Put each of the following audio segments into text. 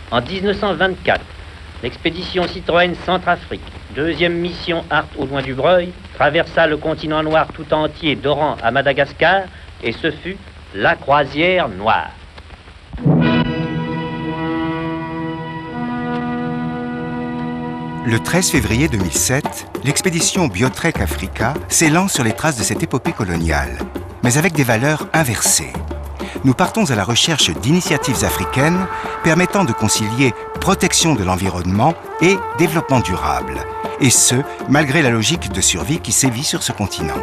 En 1924, l'expédition Citroën Centrafrique, deuxième mission Art au loin du Breuil, traversa le continent noir tout entier d'Oran à Madagascar, et ce fut la croisière noire. Le 13 février 2007, l'expédition Biotrek Africa s'élance sur les traces de cette épopée coloniale, mais avec des valeurs inversées. Nous partons à la recherche d'initiatives africaines permettant de concilier protection de l'environnement et développement durable, et ce, malgré la logique de survie qui sévit sur ce continent.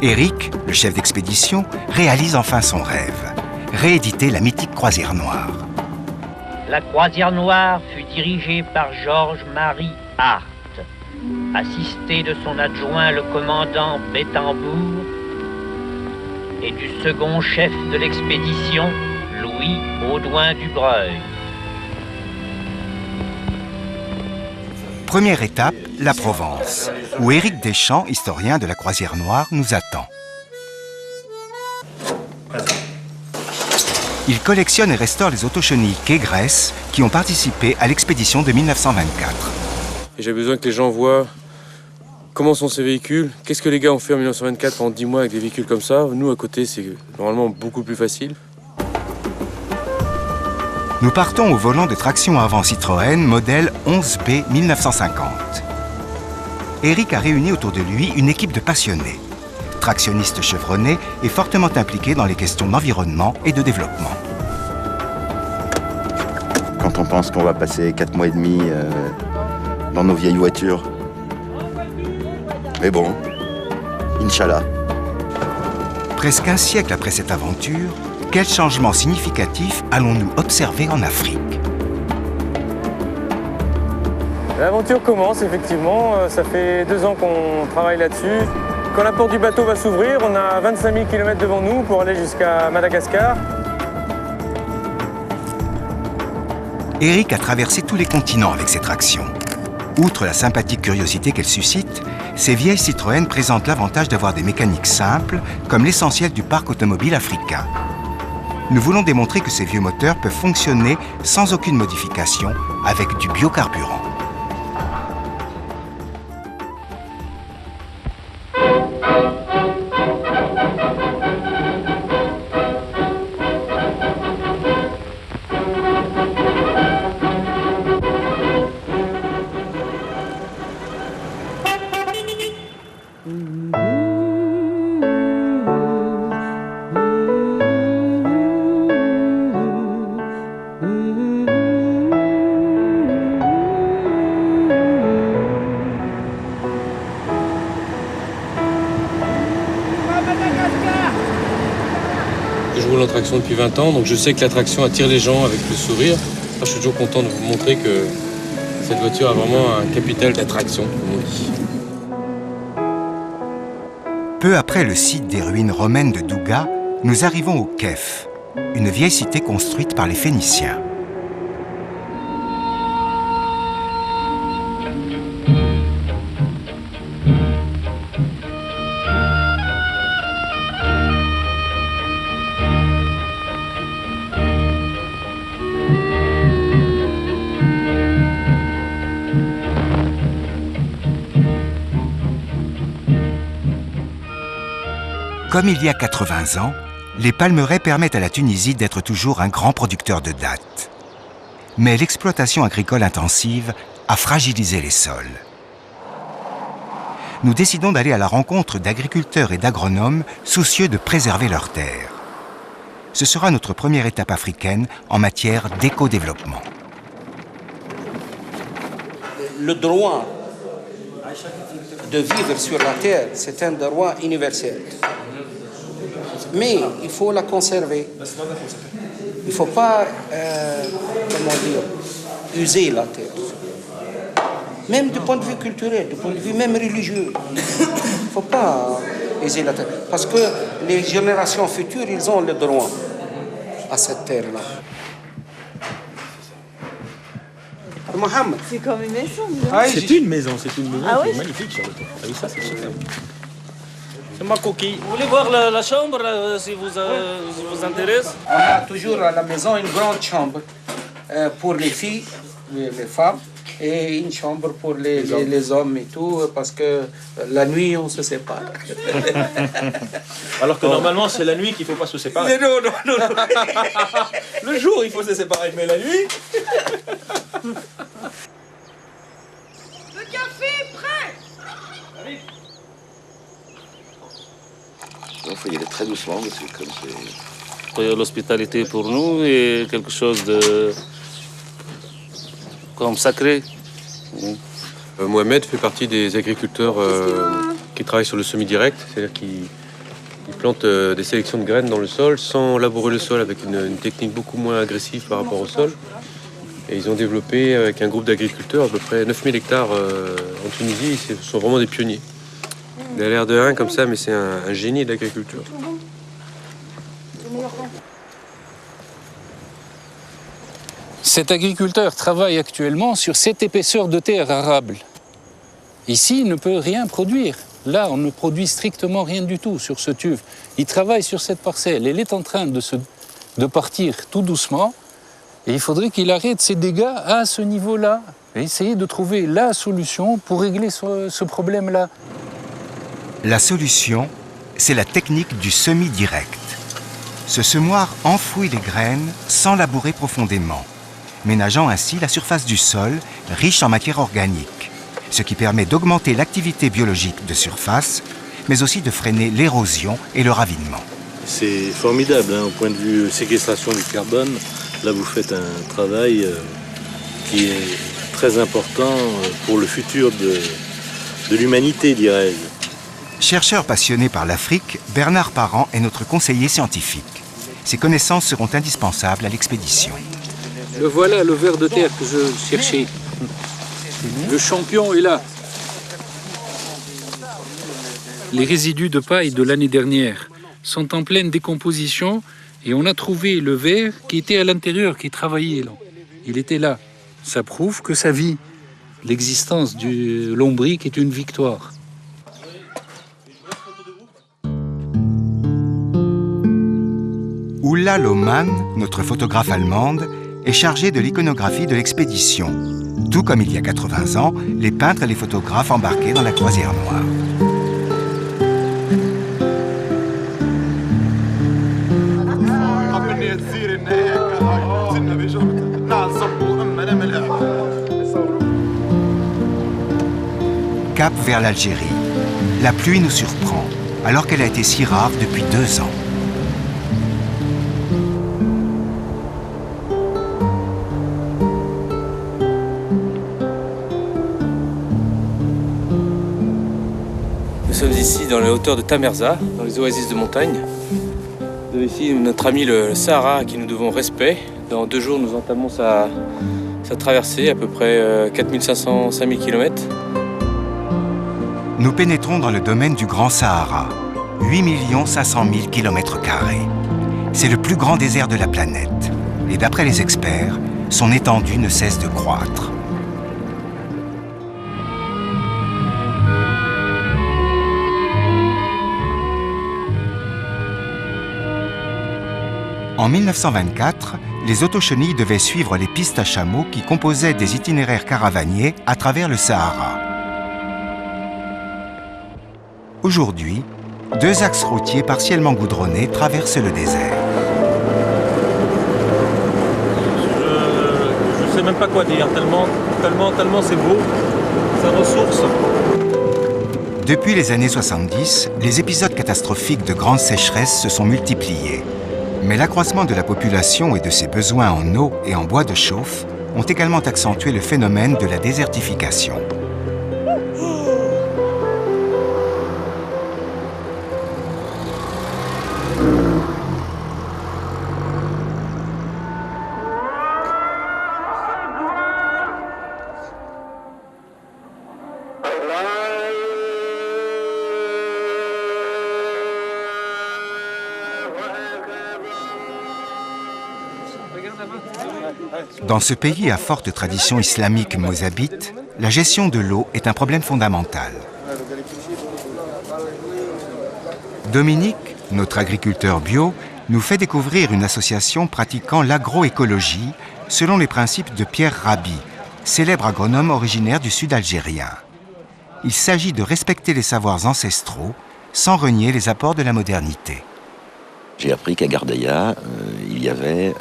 Eric, le chef d'expédition, réalise enfin son rêve, rééditer la mythique croisière noire. La croisière noire fut dirigée par Georges-Marie Hart, assisté de son adjoint le commandant Bettembourg et du second chef de l'expédition, Louis Audouin du Breuil. Première étape, la Provence, où Éric Deschamps, historien de la croisière noire, nous attend. Il collectionne et restaure les autochenilles Quai-Grèce qui ont participé à l'expédition de 1924. Et j'ai besoin que les gens voient comment sont ces véhicules, qu'est-ce que les gars ont fait en 1924 pendant 10 mois avec des véhicules comme ça. Nous, à côté, c'est normalement beaucoup plus facile. Nous partons au volant de traction avant Citroën, modèle 11B 1950. Éric a réuni autour de lui une équipe de passionnés, tractionnistes chevronnés et fortement impliqués dans les questions d'environnement et de développement. Quand on pense qu'on va passer 4 mois et demi dans nos vieilles voitures. Mais bon, Inch'Allah. Presque un siècle après cette aventure, quel changement significatif allons-nous observer en Afrique? L'aventure commence, effectivement. Ça fait 2 ans qu'on travaille là-dessus. Quand la porte du bateau va s'ouvrir, on a 25 000 km devant nous pour aller jusqu'à Madagascar. Éric a traversé tous les continents avec ses tractions. Outre la sympathique curiosité qu'elle suscite, ces vieilles Citroën présentent l'avantage d'avoir des mécaniques simples, comme l'essentiel du parc automobile africain. Nous voulons démontrer que ces vieux moteurs peuvent fonctionner sans aucune modification avec du biocarburant. Je roule en traction depuis 20 ans, donc je sais que la traction attire les gens avec le sourire. Je suis toujours content de vous montrer que cette voiture a vraiment un capital d'attraction, comme on dit. Peu après le site des ruines romaines de Douga, nous arrivons au Kef, une vieille cité construite par les Phéniciens. Comme il y a 80 ans, les palmeraies permettent à la Tunisie d'être toujours un grand producteur de dattes. Mais l'exploitation agricole intensive a fragilisé les sols. Nous décidons d'aller à la rencontre d'agriculteurs et d'agronomes soucieux de préserver leurs terres. Ce sera notre première étape africaine en matière d'éco-développement. Le droit de vivre sur la terre, c'est un droit universel. mais il faut la conserver. Il ne faut pas, user la terre. Même du point de vue culturel, du point de vue même religieux. Il ne faut pas user la terre. Parce que les générations futures, ils ont le droit à cette terre-là. Mohamed. C'est comme une maison. C'est une maison, Ah oui? Magnifique sur le toit. Ah oui, ça c'est super. C'est ma coquille. Vous voulez voir la chambre si vous intéresse? On a toujours à la maison une grande chambre pour les filles, les femmes, et une chambre pour les hommes et tout, parce que la nuit on se sépare. Alors que normalement c'est la nuit qu'il ne faut pas se séparer. Non. Le jour il faut se séparer, mais la nuit. Le café est prêt. Il faut y aller très doucement parce que comme c'est... L'hospitalité pour nous est quelque chose de comme sacré. Mohamed fait partie des agriculteurs qui travaillent sur le semi-direct, c'est-à-dire qu'ils plantent des sélections de graines dans le sol sans labourer le sol, avec une technique beaucoup moins agressive par rapport au sol. Et ils ont développé avec un groupe d'agriculteurs à peu près 9000 hectares en Tunisie. Ce sont vraiment des pionniers. Il a l'air de rien comme ça, mais c'est un génie de l'agriculture. Cet agriculteur travaille actuellement sur cette épaisseur de terre arable. Ici, il ne peut rien produire. Là, on ne produit strictement rien du tout sur ce tuve. Il travaille sur cette parcelle. Elle est en train de partir tout doucement. Et il faudrait qu'il arrête ses dégâts à ce niveau-là. Et essayer de trouver la solution pour régler ce problème-là. La solution, c'est la technique du semi-direct. Ce semoir enfouit les graines sans labourer profondément, ménageant ainsi la surface du sol riche en matière organique, ce qui permet d'augmenter l'activité biologique de surface, mais aussi de freiner l'érosion et le ravinement. C'est formidable au point de vue séquestration du carbone. Là, vous faites un travail qui est très important pour le futur de l'humanité, dirais-je. Chercheur passionné par l'Afrique, Bernard Parent est notre conseiller scientifique. Ses connaissances seront indispensables à l'expédition. Le voilà, le ver de terre que je cherchais. Le champion est là. Les résidus de paille de l'année dernière sont en pleine décomposition et on a trouvé le ver qui était à l'intérieur, qui travaillait là. Il était là. Ça prouve que ça vit. L'existence du lombric est une victoire. Ulla Lohmann, notre photographe allemande, est chargée de l'iconographie de l'expédition. Tout comme il y a 80 ans, les peintres et les photographes embarqués dans la croisière noire. Cap vers l'Algérie. La pluie nous surprend, alors qu'elle a été si rare depuis 2 ans. Nous sommes ici dans les hauteurs de Tamersa, dans les oasis de montagne. Nous avons ici notre ami le Sahara, à qui nous devons respect. Dans 2 jours, nous entamons sa traversée, à peu près 4500-5000 km. Nous pénétrons dans le domaine du Grand Sahara, 8 500 000 km². C'est le plus grand désert de la planète. Et d'après les experts, son étendue ne cesse de croître. En 1924, les autochenilles devaient suivre les pistes à chameaux qui composaient des itinéraires caravaniers à travers le Sahara. Aujourd'hui, 2 axes routiers partiellement goudronnés traversent le désert. Je ne sais même pas quoi dire, tellement c'est beau, ça ressource. Depuis les années 70, les épisodes catastrophiques de grandes sécheresses se sont multipliés. Mais l'accroissement de la population et de ses besoins en eau et en bois de chauffe ont également accentué le phénomène de la désertification. Dans ce pays à forte tradition islamique mozabite, la gestion de l'eau est un problème fondamental. Dominique, notre agriculteur bio, nous fait découvrir une association pratiquant l'agroécologie selon les principes de Pierre Rabhi, célèbre agronome originaire du sud algérien. Il s'agit de respecter les savoirs ancestraux sans renier les apports de la modernité. J'ai appris qu'à Gardeïa, il y avait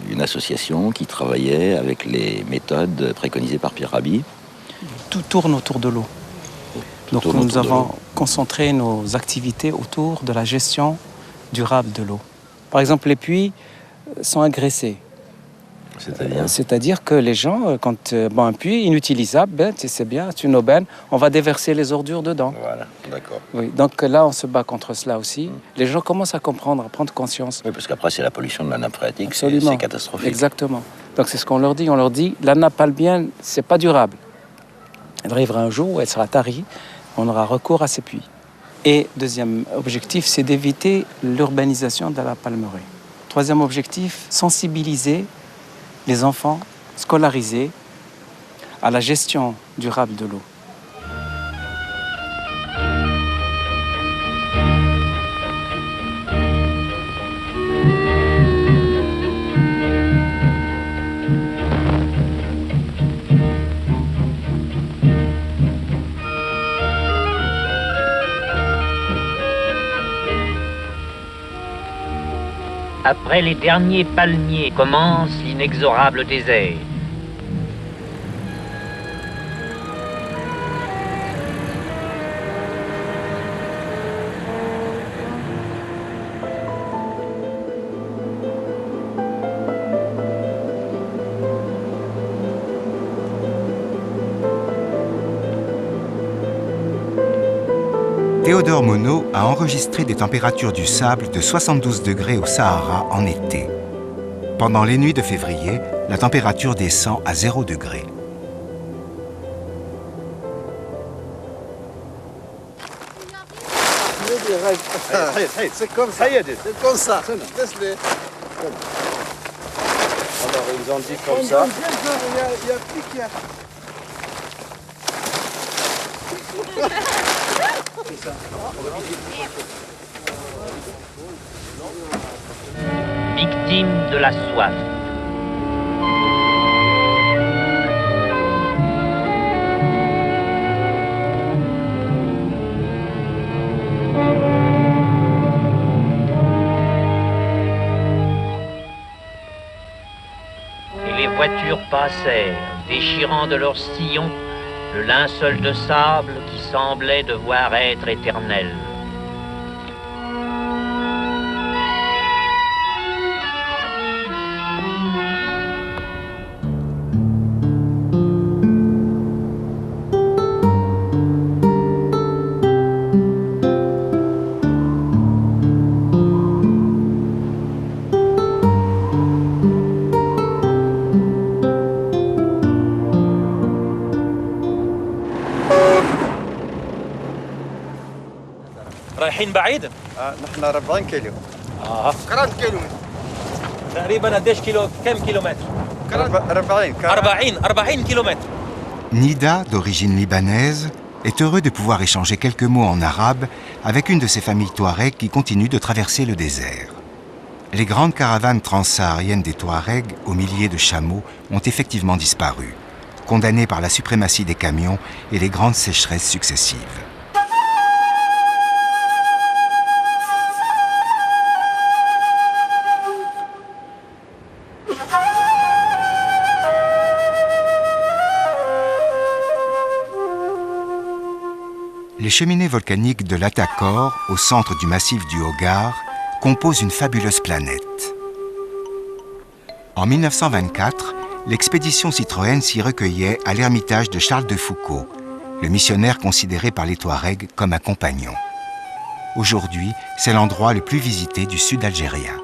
une association qui travaillait avec les méthodes préconisées par Pierre Rabhi. Tout tourne autour de l'eau. Donc nous avons concentré nos activités autour de la gestion durable de l'eau. Par exemple, les puits sont agressés. C'est-à-dire que les gens, quand un puits inutilisable, c'est bien, c'est une aubaine, on va déverser les ordures dedans. Voilà, d'accord. Oui, donc là, on se bat contre cela aussi. Les gens commencent à comprendre, à prendre conscience. Oui, parce qu'après, c'est la pollution de la nappe phréatique, c'est catastrophique. Exactement. Donc c'est ce qu'on leur dit. On leur dit, la nappe albienne, c'est pas durable. Elle arrivera un jour où elle sera tarie, on aura recours à ces puits. Et deuxième objectif, c'est d'éviter l'urbanisation de la palmeraie. Troisième objectif, sensibiliser les enfants scolarisés à la gestion durable de l'eau. Après les derniers palmiers commence l'inexorable désert. Théodore Monod a enregistré des températures du sable de 72 degrés au Sahara en été. Pendant les nuits de février, la température descend à 0 degré. C'est comme ça. C'est comme ça. Alors, ils ont dit comme ça. Il y a plus qu'il y a. Victime de la soif. Et les voitures passèrent, déchirant de leurs sillons le linceul de sable qui semblait devoir être éternel. رايحين بعيد؟ نحن 40 كيلو. 40 كيلو. تقريبا قديش كيلو كم كيلومتر؟ 40 كيلومتر. Nida, d'origine libanaise, est heureux de pouvoir échanger quelques mots en arabe avec une de ces familles Touaregs qui continuent de traverser le désert. Les grandes caravanes transsahariennes des Touaregs, aux milliers de chameaux, ont effectivement disparu, condamnées par la suprématie des camions et les grandes sécheresses successives. Les cheminées volcaniques de l'Atakor, au centre du massif du Hogar, composent une fabuleuse planète. En 1924, l'expédition Citroën s'y recueillait à l'ermitage de Charles de Foucault, le missionnaire considéré par les Touaregs comme un compagnon. Aujourd'hui, c'est l'endroit le plus visité du sud algérien.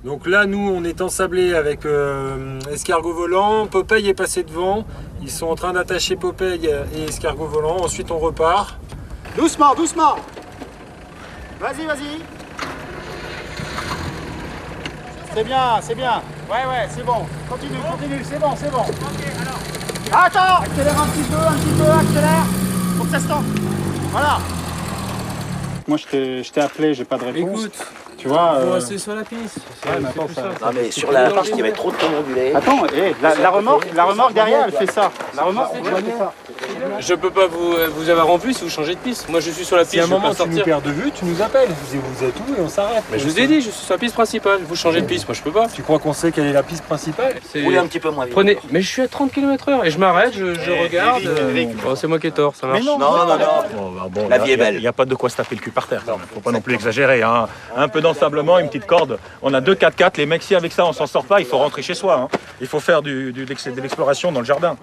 Donc là, nous, on est ensablés avec escargot volant. Popeye est passé devant. Ils sont en train d'attacher Popeye et escargot volant. Ensuite, on repart. Doucement, doucement. Vas-y, vas-y. C'est bien, c'est bien. Ouais, c'est bon. Continue, c'est bon, c'est bon. Ok, alors. Attends, accélère un petit peu, accélère. Faut que ça se tente. Voilà. Moi, je t'ai appelé, j'ai pas de réponse. Écoute, tu vois. C'est sur la piste. Ouais, mais attends, ça. Non, mais sur la piste, il y avait trop de temps ondulé. Attends, la remorque derrière, elle fait ça. La remorque, elle fait ça. Je peux pas vous avoir en plus si vous changez de piste. Moi je suis sur la piste. Si à un je peux moment pas tu nous sortir. perds de vue, tu nous appelles. Vous êtes où et on s'arrête. Mais je vous ai dit, je suis sur la piste principale. Vous changez de piste, moi je peux pas. Tu crois qu'on sait quelle est la piste principale? Roulez un petit peu moins vite. Prenez. Mais je suis à 30 km/h et je m'arrête, je regarde. Bon, c'est moi qui ai tort, ça marche. Non. Bon, La vie est belle. Il n'y a pas de quoi se taper le cul par terre. Faut pas non plus exagérer. Hein. Un peu d'ensablement, une petite corde. On a 2 4x4. Les mecs, si avec ça on s'en sort pas, il faut rentrer chez soi. Hein. Il faut faire de l'exploration dans le jardin.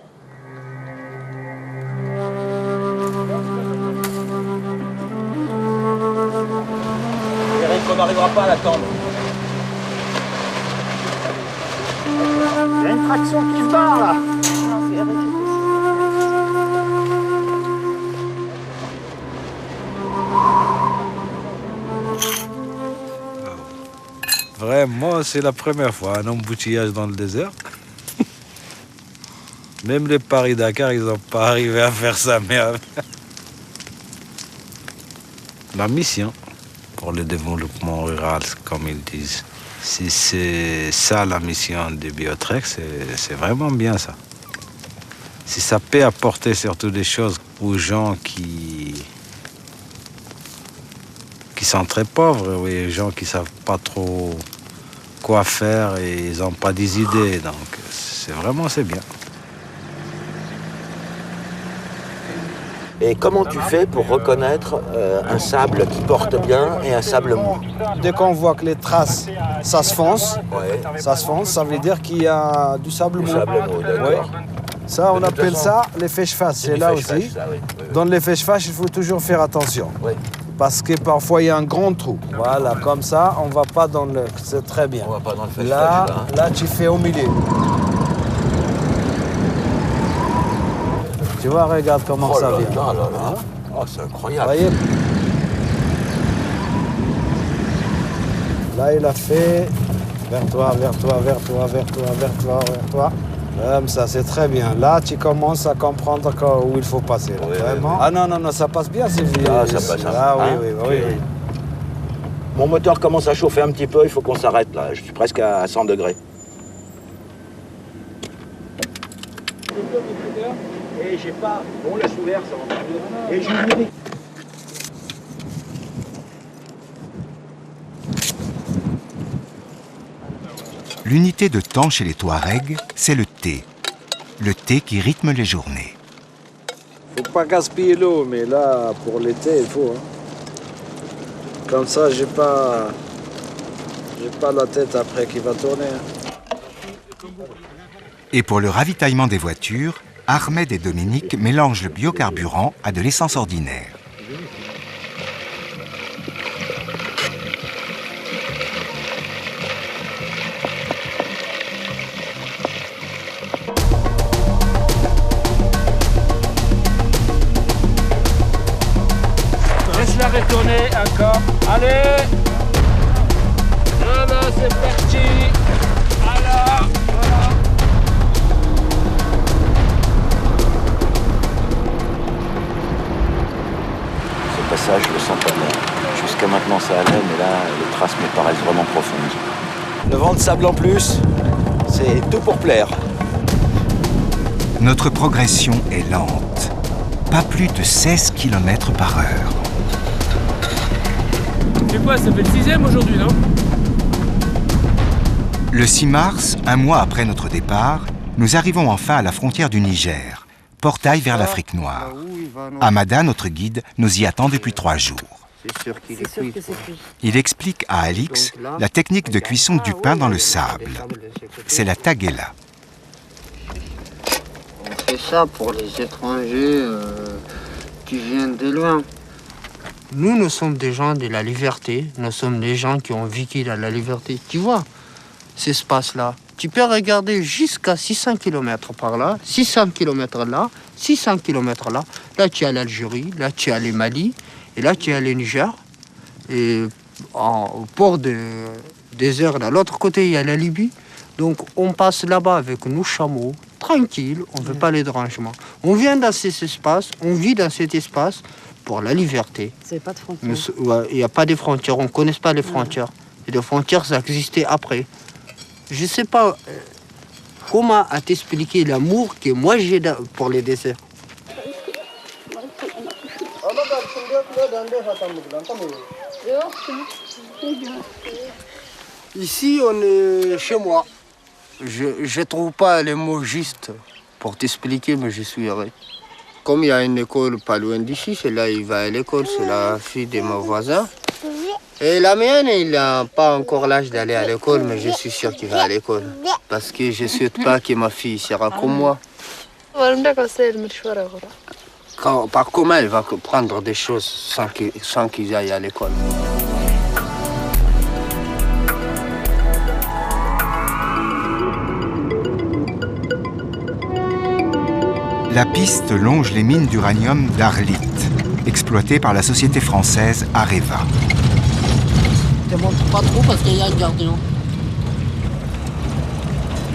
On n'arrivera pas à l'attendre. Il y a une traction qui se barre là. Vraiment, c'est la première fois, un embouteillage dans le désert. Même les Paris-Dakar, ils n'ont pas arrivé à faire ça, mais la mission pour le développement rural, comme ils disent. Si c'est ça la mission des Biotrek, c'est vraiment bien ça. Si ça peut apporter surtout des choses aux gens qui sont très pauvres, oui, les gens qui ne savent pas trop quoi faire et ils n'ont pas des idées, donc c'est bien. Et comment tu fais pour reconnaître un sable qui porte bien et un sable mou? Dès qu'on voit que les traces, ça se fonce, ça veut dire qu'il y a du sable mou. D'accord. Ça, on appelle ça l'effet chevache, c'est là aussi. Oui. Dans l'effet chevache, il faut toujours faire attention. Oui. Parce que parfois, il y a un grand trou. Voilà, comme ça, on ne va pas dans le... C'est très bien. On va pas dans le là, tu fais au milieu. Tu vois, regarde comment ça vient. Oh, c'est incroyable. Voyez, là, il a fait vers toi. Comme ça, c'est très bien. Là, tu commences à comprendre où il faut passer. Là. Vraiment. Ah non, ça passe bien, Sylvie. Ah, ça passe. Ah oui. Mon moteur commence à chauffer un petit peu, il faut qu'on s'arrête là. Je suis presque à 100 degrés. Et j'ai pas... Bon, laisse ouvert, ça va pas. Et je vous dis... L'unité de temps chez les Touaregs, c'est le thé. Le thé qui rythme les journées. Faut pas gaspiller l'eau, mais là, pour l'été, il faut. Hein. Comme ça, j'ai pas la tête après qui va tourner. Hein. Et pour le ravitaillement des voitures, Ahmed et Dominique mélangent le biocarburant à de l'essence ordinaire. Laisse-la retourner encore. Allez. Voilà, c'est parti. Voilà. Ce passage, je le sens pas bien. Jusqu'à maintenant, ça allait, mais là, les traces me paraissent vraiment profondes. Le vent de sable en plus, c'est tout pour plaire. Notre progression est lente. Pas plus de 16 km par heure. C'est quoi, ça fait le 6e aujourd'hui, non? Le 6 mars, un mois après notre départ, nous arrivons enfin à la frontière du Niger, portail vers l'Afrique noire. Amada, notre guide, nous y attend depuis 3 jours. C'est sûr qu'il est cuit. Il explique à Alix la technique de cuisson du pain dans le sable. C'est la taguela. On fait ça pour les étrangers qui viennent de loin. Nous sommes des gens de la liberté. Nous sommes des gens qui ont vécu la liberté. Tu vois, cet espace-là. Tu peux regarder jusqu'à 600 km par là, 600 km là, 600 km là. Là, tu as l'Algérie, là, tu as le Mali, et là, tu as le Niger. Et au port de désert, de l'autre côté, il y a la Libye. Donc, on passe là-bas avec nos chameaux, tranquille, on ne veut pas les dérangements. On vient dans cet espace, on vit dans cet espace pour la liberté. C'est pas de frontières. Il n'y a pas de frontières, on ne connaît pas les frontières. Et les frontières, ça existait après. Je ne sais pas comment t'expliquer l'amour que moi j'ai pour les déserts. Ici, on est chez moi. Je ne trouve pas les mots justes pour t'expliquer, mais je suis heureux. Comme il y a une école pas loin d'ici, c'est là il va à l'école, c'est la fille de mon voisin. Et la mienne, il n'a pas encore l'âge d'aller à l'école, mais je suis sûr qu'il va à l'école. Parce que je ne souhaite pas que ma fille sera comme moi. Par comment elle va prendre des choses sans qu'ils aillent à l'école. La piste longe les mines d'uranium d'Arlit, exploitées par la société française Areva. Je ne te montre pas trop parce qu'il y a un gardien.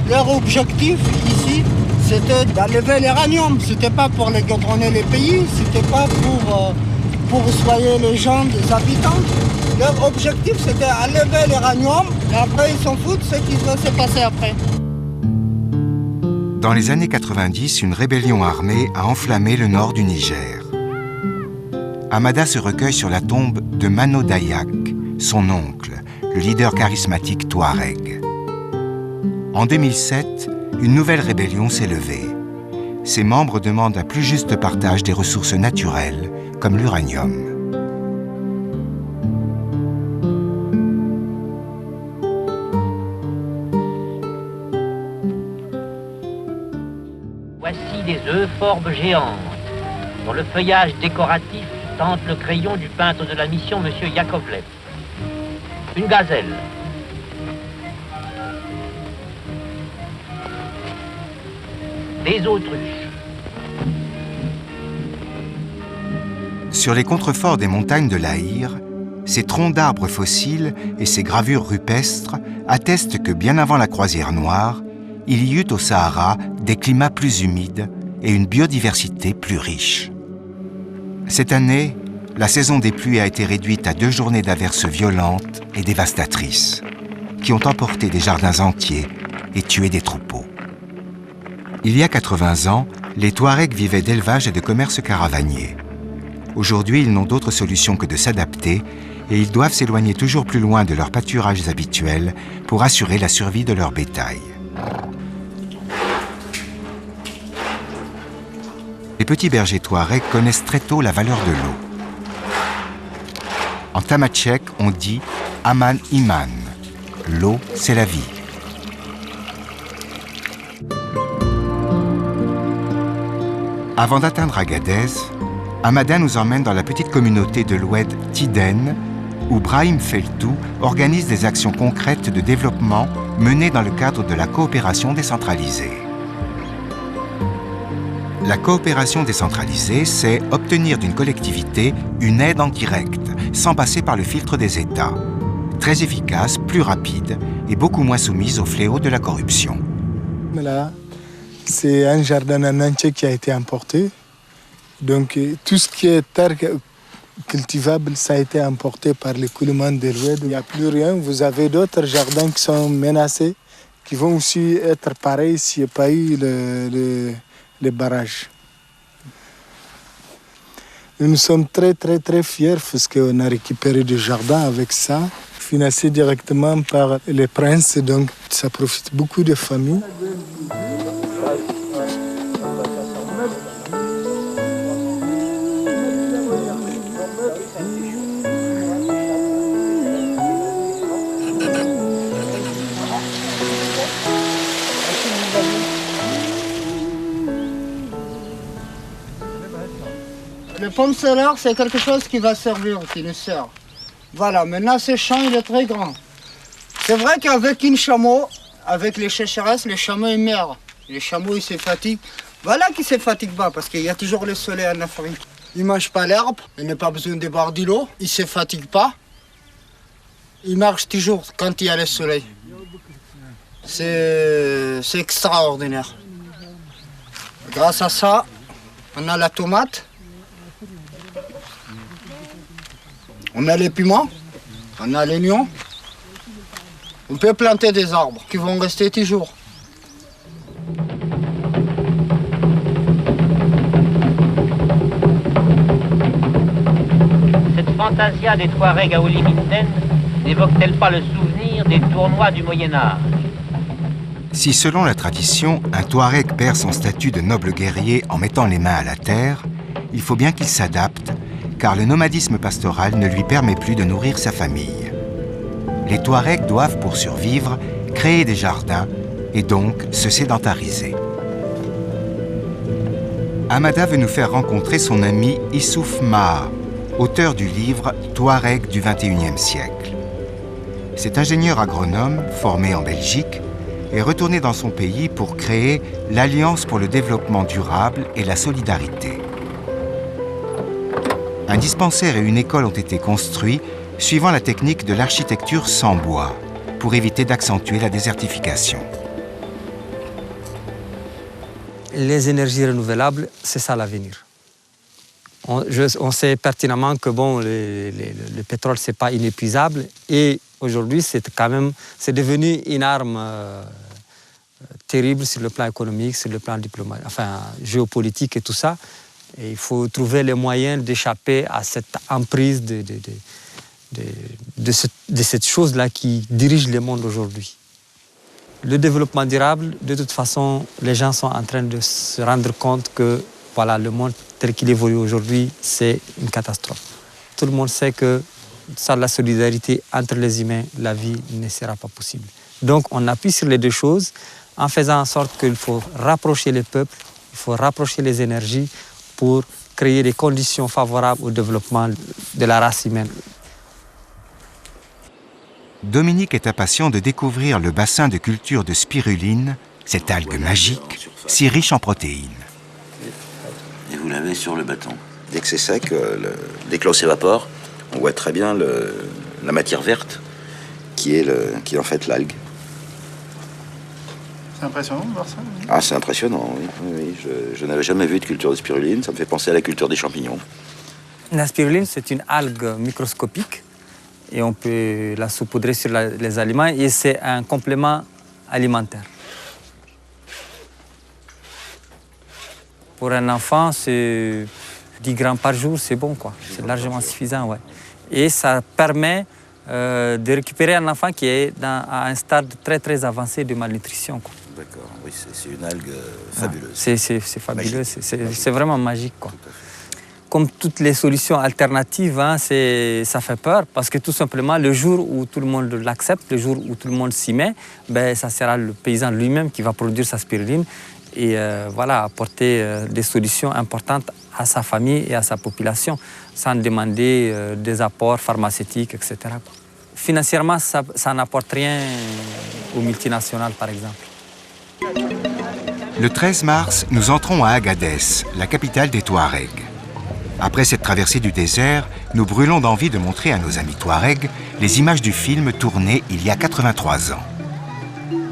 Leur objectif ici, c'était d'enlever l'uranium. C'était pas pour les goudronner les pays, c'était pas pour soigner les gens, les habitants. Leur objectif, c'était enlever l'uranium et après ils s'en foutent ce qui va se passer après. Dans les années 90, une rébellion armée a enflammé le nord du Niger. Amada se recueille sur la tombe de Mano Dayak, son oncle, le leader charismatique Touareg. En 2007, une nouvelle rébellion s'est levée. Ses membres demandent un plus juste partage des ressources naturelles, comme l'uranium. Voici des euphorbes géantes, dont le feuillage décoratif tente le crayon du peintre de la mission, M. Yakovlev. Une gazelle. Des autruches. Sur les contreforts des montagnes de l'Aïr, ces troncs d'arbres fossiles et ces gravures rupestres attestent que bien avant la croisière noire, il y eut au Sahara des climats plus humides et une biodiversité plus riche. Cette année, la saison des pluies a été réduite à 2 journées d'averses violentes et dévastatrices, qui ont emporté des jardins entiers et tué des troupeaux. Il y a 80 ans, les Touaregs vivaient d'élevage et de commerce caravanier. Aujourd'hui, ils n'ont d'autre solution que de s'adapter et ils doivent s'éloigner toujours plus loin de leurs pâturages habituels pour assurer la survie de leur bétail. Les petits bergers Touaregs connaissent très tôt la valeur de l'eau. En tamatchek, on dit « Aman Iman ». L'eau, c'est la vie. Avant d'atteindre Agadez, Amada nous emmène dans la petite communauté de l'Oued Tiden, où Brahim Feltou organise des actions concrètes de développement menées dans le cadre de la coopération décentralisée. La coopération décentralisée, c'est obtenir d'une collectivité une aide en direct, sans passer par le filtre des États. Très efficace, plus rapide et beaucoup moins soumise au fléau de la corruption. Là, c'est un jardin en entier qui a été importé. Donc tout ce qui est terre cultivable, ça a été importé par l'écoulement de l'Oued. Il n'y a plus rien. Vous avez d'autres jardins qui sont menacés, qui vont aussi être pareils s'il n'y a pas eu les barrages. Nous sommes très fiers parce qu'on a récupéré des jardins avec ça, financés directement par les princes, donc ça profite beaucoup de familles. Le pomme solaire, c'est quelque chose qui va servir, qui nous sert. Voilà, maintenant ce champ, il est très grand. C'est vrai qu'avec une chameau, avec les sécheresses, les chameaux ils meurent. Les chameaux ils se fatiguent. Voilà qu'ils ne se fatiguent pas parce qu'il y a toujours le soleil en Afrique. Ils ne mangent pas l'herbe, ils n'ont pas besoin de boire de l'eau, ils ne se fatiguent pas. Ils marchent toujours quand il y a le soleil. C'est extraordinaire. Grâce à ça, on a la tomate, on a les piments, on a l'oignon. On peut planter des arbres qui vont rester toujours. Cette fantasia des Touaregs à Oulimiten n'évoque-t-elle pas le souvenir des tournois du Moyen-Âge? Si selon la tradition, un Touareg perd son statut de noble guerrier en mettant les mains à la terre, il faut bien qu'il s'adapte, car le nomadisme pastoral ne lui permet plus de nourrir sa famille. Les Touaregs doivent, pour survivre, créer des jardins et donc se sédentariser. Amada veut nous faire rencontrer son ami Issouf Maha, auteur du livre Touareg du XXIe siècle. Cet ingénieur agronome, formé en Belgique, est retourné dans son pays pour créer l'Alliance pour le développement durable et la solidarité. Un dispensaire et une école ont été construits suivant la technique de l'architecture sans bois, pour éviter d'accentuer la désertification. Les énergies renouvelables, c'est ça l'avenir. On sait pertinemment que bon, le pétrole, ce n'est pas inépuisable. Et aujourd'hui, c'est devenu une arme terrible sur le plan économique, sur le plan diplomatique, enfin géopolitique et tout ça. Et il faut trouver les moyens d'échapper à cette emprise de cette chose-là qui dirige le monde aujourd'hui. Le développement durable, de toute façon, les gens sont en train de se rendre compte que voilà, le monde tel qu'il évolue aujourd'hui, c'est une catastrophe. Tout le monde sait que sans la solidarité entre les humains, la vie ne sera pas possible. Donc on appuie sur les deux choses en faisant en sorte qu'il faut rapprocher les peuples, il faut rapprocher les énergies pour créer des conditions favorables au développement de la race humaine. Dominique est impatient de découvrir le bassin de culture de spiruline, cette algue magique, si riche en protéines. Et vous l'avez sur le bâton. Dès que c'est sec, dès que l'eau s'évapore, on voit très bien la matière verte qui est en fait l'algue. C'est impressionnant de voir ça. Ah, c'est impressionnant, oui. Oui, je n'avais jamais vu de culture de spiruline. Ça me fait penser à la culture des champignons. La spiruline, c'est une algue microscopique et on peut la saupoudrer sur les aliments et c'est un complément alimentaire. Pour un enfant, c'est 10 grammes par jour, c'est bon, quoi. C'est largement suffisant, ouais. Et ça permet de récupérer un enfant qui est à un stade très très avancé de malnutrition, quoi. D'accord, oui, c'est une algue fabuleuse. C'est fabuleux, c'est vraiment magique, quoi. Comme toutes les solutions alternatives, hein, ça fait peur parce que tout simplement, le jour où tout le monde l'accepte, le jour où tout le monde s'y met, ben, ça sera le paysan lui-même qui va produire sa spiruline et voilà, apporter des solutions importantes à sa famille et à sa population sans demander des apports pharmaceutiques, etc. Financièrement, ça n'apporte rien aux multinationales, par exemple. Le 13 mars, nous entrons à Agadez, la capitale des Touaregs. Après cette traversée du désert, nous brûlons d'envie de montrer à nos amis Touaregs les images du film tourné il y a 83 ans.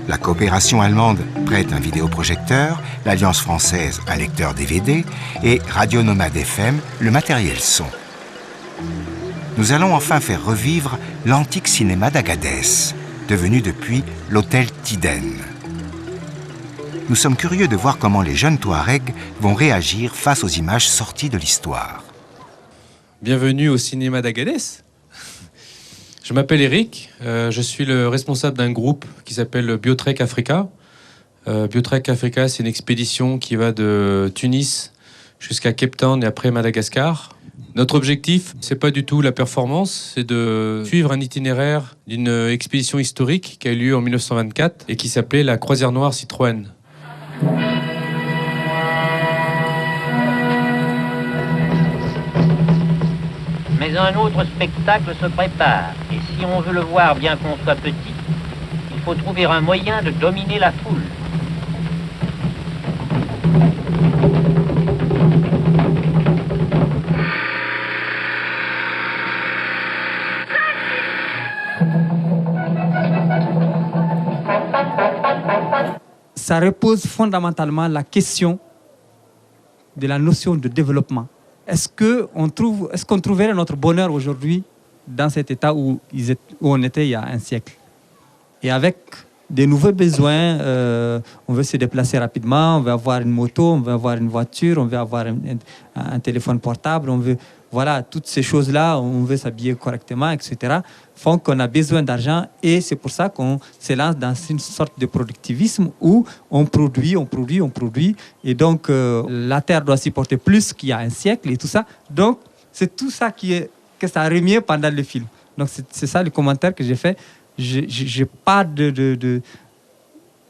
La coopération allemande prête un vidéoprojecteur, l'Alliance française un lecteur DVD et Radio Nomade FM le matériel son. Nous allons enfin faire revivre l'antique cinéma d'Agadez, devenu depuis l'hôtel Tiden. Nous sommes curieux de voir comment les jeunes Touaregs vont réagir face aux images sorties de l'histoire. Bienvenue au cinéma d'Agadez. Je m'appelle Eric, je suis le responsable d'un groupe qui s'appelle Biotrek Africa. Biotrek Africa, c'est une expédition qui va de Tunis jusqu'à Cape Town et après Madagascar. Notre objectif, c'est pas du tout la performance, c'est de suivre un itinéraire d'une expédition historique qui a eu lieu en 1924 et qui s'appelait la Croisière Noire Citroën. Mais un autre spectacle se prépare, et si on veut le voir bien qu'on soit petit, faut trouver un moyen de dominer la foule. Ça repose fondamentalement la question de la notion de développement. Est-ce qu'on trouverait notre bonheur aujourd'hui dans cet état où on était il y a un siècle? Et avec des nouveaux besoins, on veut se déplacer rapidement, on veut avoir une moto, on veut avoir une voiture, on veut avoir un téléphone portable, on veut, voilà, toutes ces choses-là, on veut s'habiller correctement, etc., font qu'on a besoin d'argent et c'est pour ça qu'on se lance dans une sorte de productivisme où on produit et donc la terre doit supporter plus qu'il y a un siècle et tout ça. Donc c'est tout ça que ça a remué pendant le film. Donc c'est ça le commentaire que j'ai fait. J'ai pas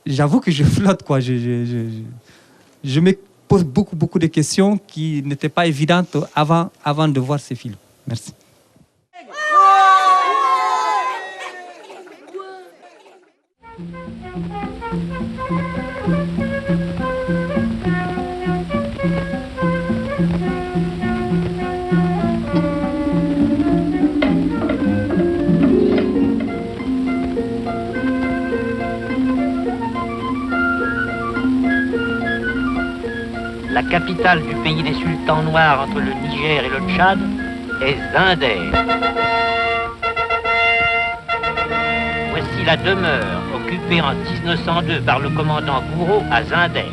j'avoue que je flotte, quoi. Je me pose beaucoup de questions qui n'étaient pas évidentes avant de voir ces films. Merci. La capitale du pays des sultans noirs entre le Niger et le Tchad est Zinder. Voici la demeure occupée en 1902 par le commandant Gouraud à Zinder.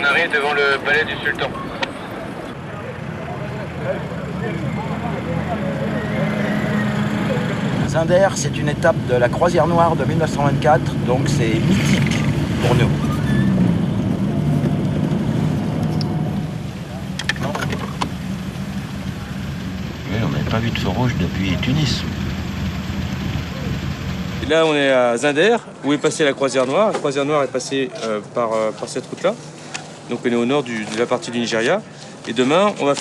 On arrive devant le palais du sultan. Zinder, c'est une étape de la croisière noire de 1924, donc c'est mythique pour nous. On n'avait pas vu de feu rouge depuis Tunis. Et là, on est à Zinder, où est passée la croisière noire. La croisière noire est passée par cette route-là. Donc on est au nord de la partie du Nigeria. Et demain, on va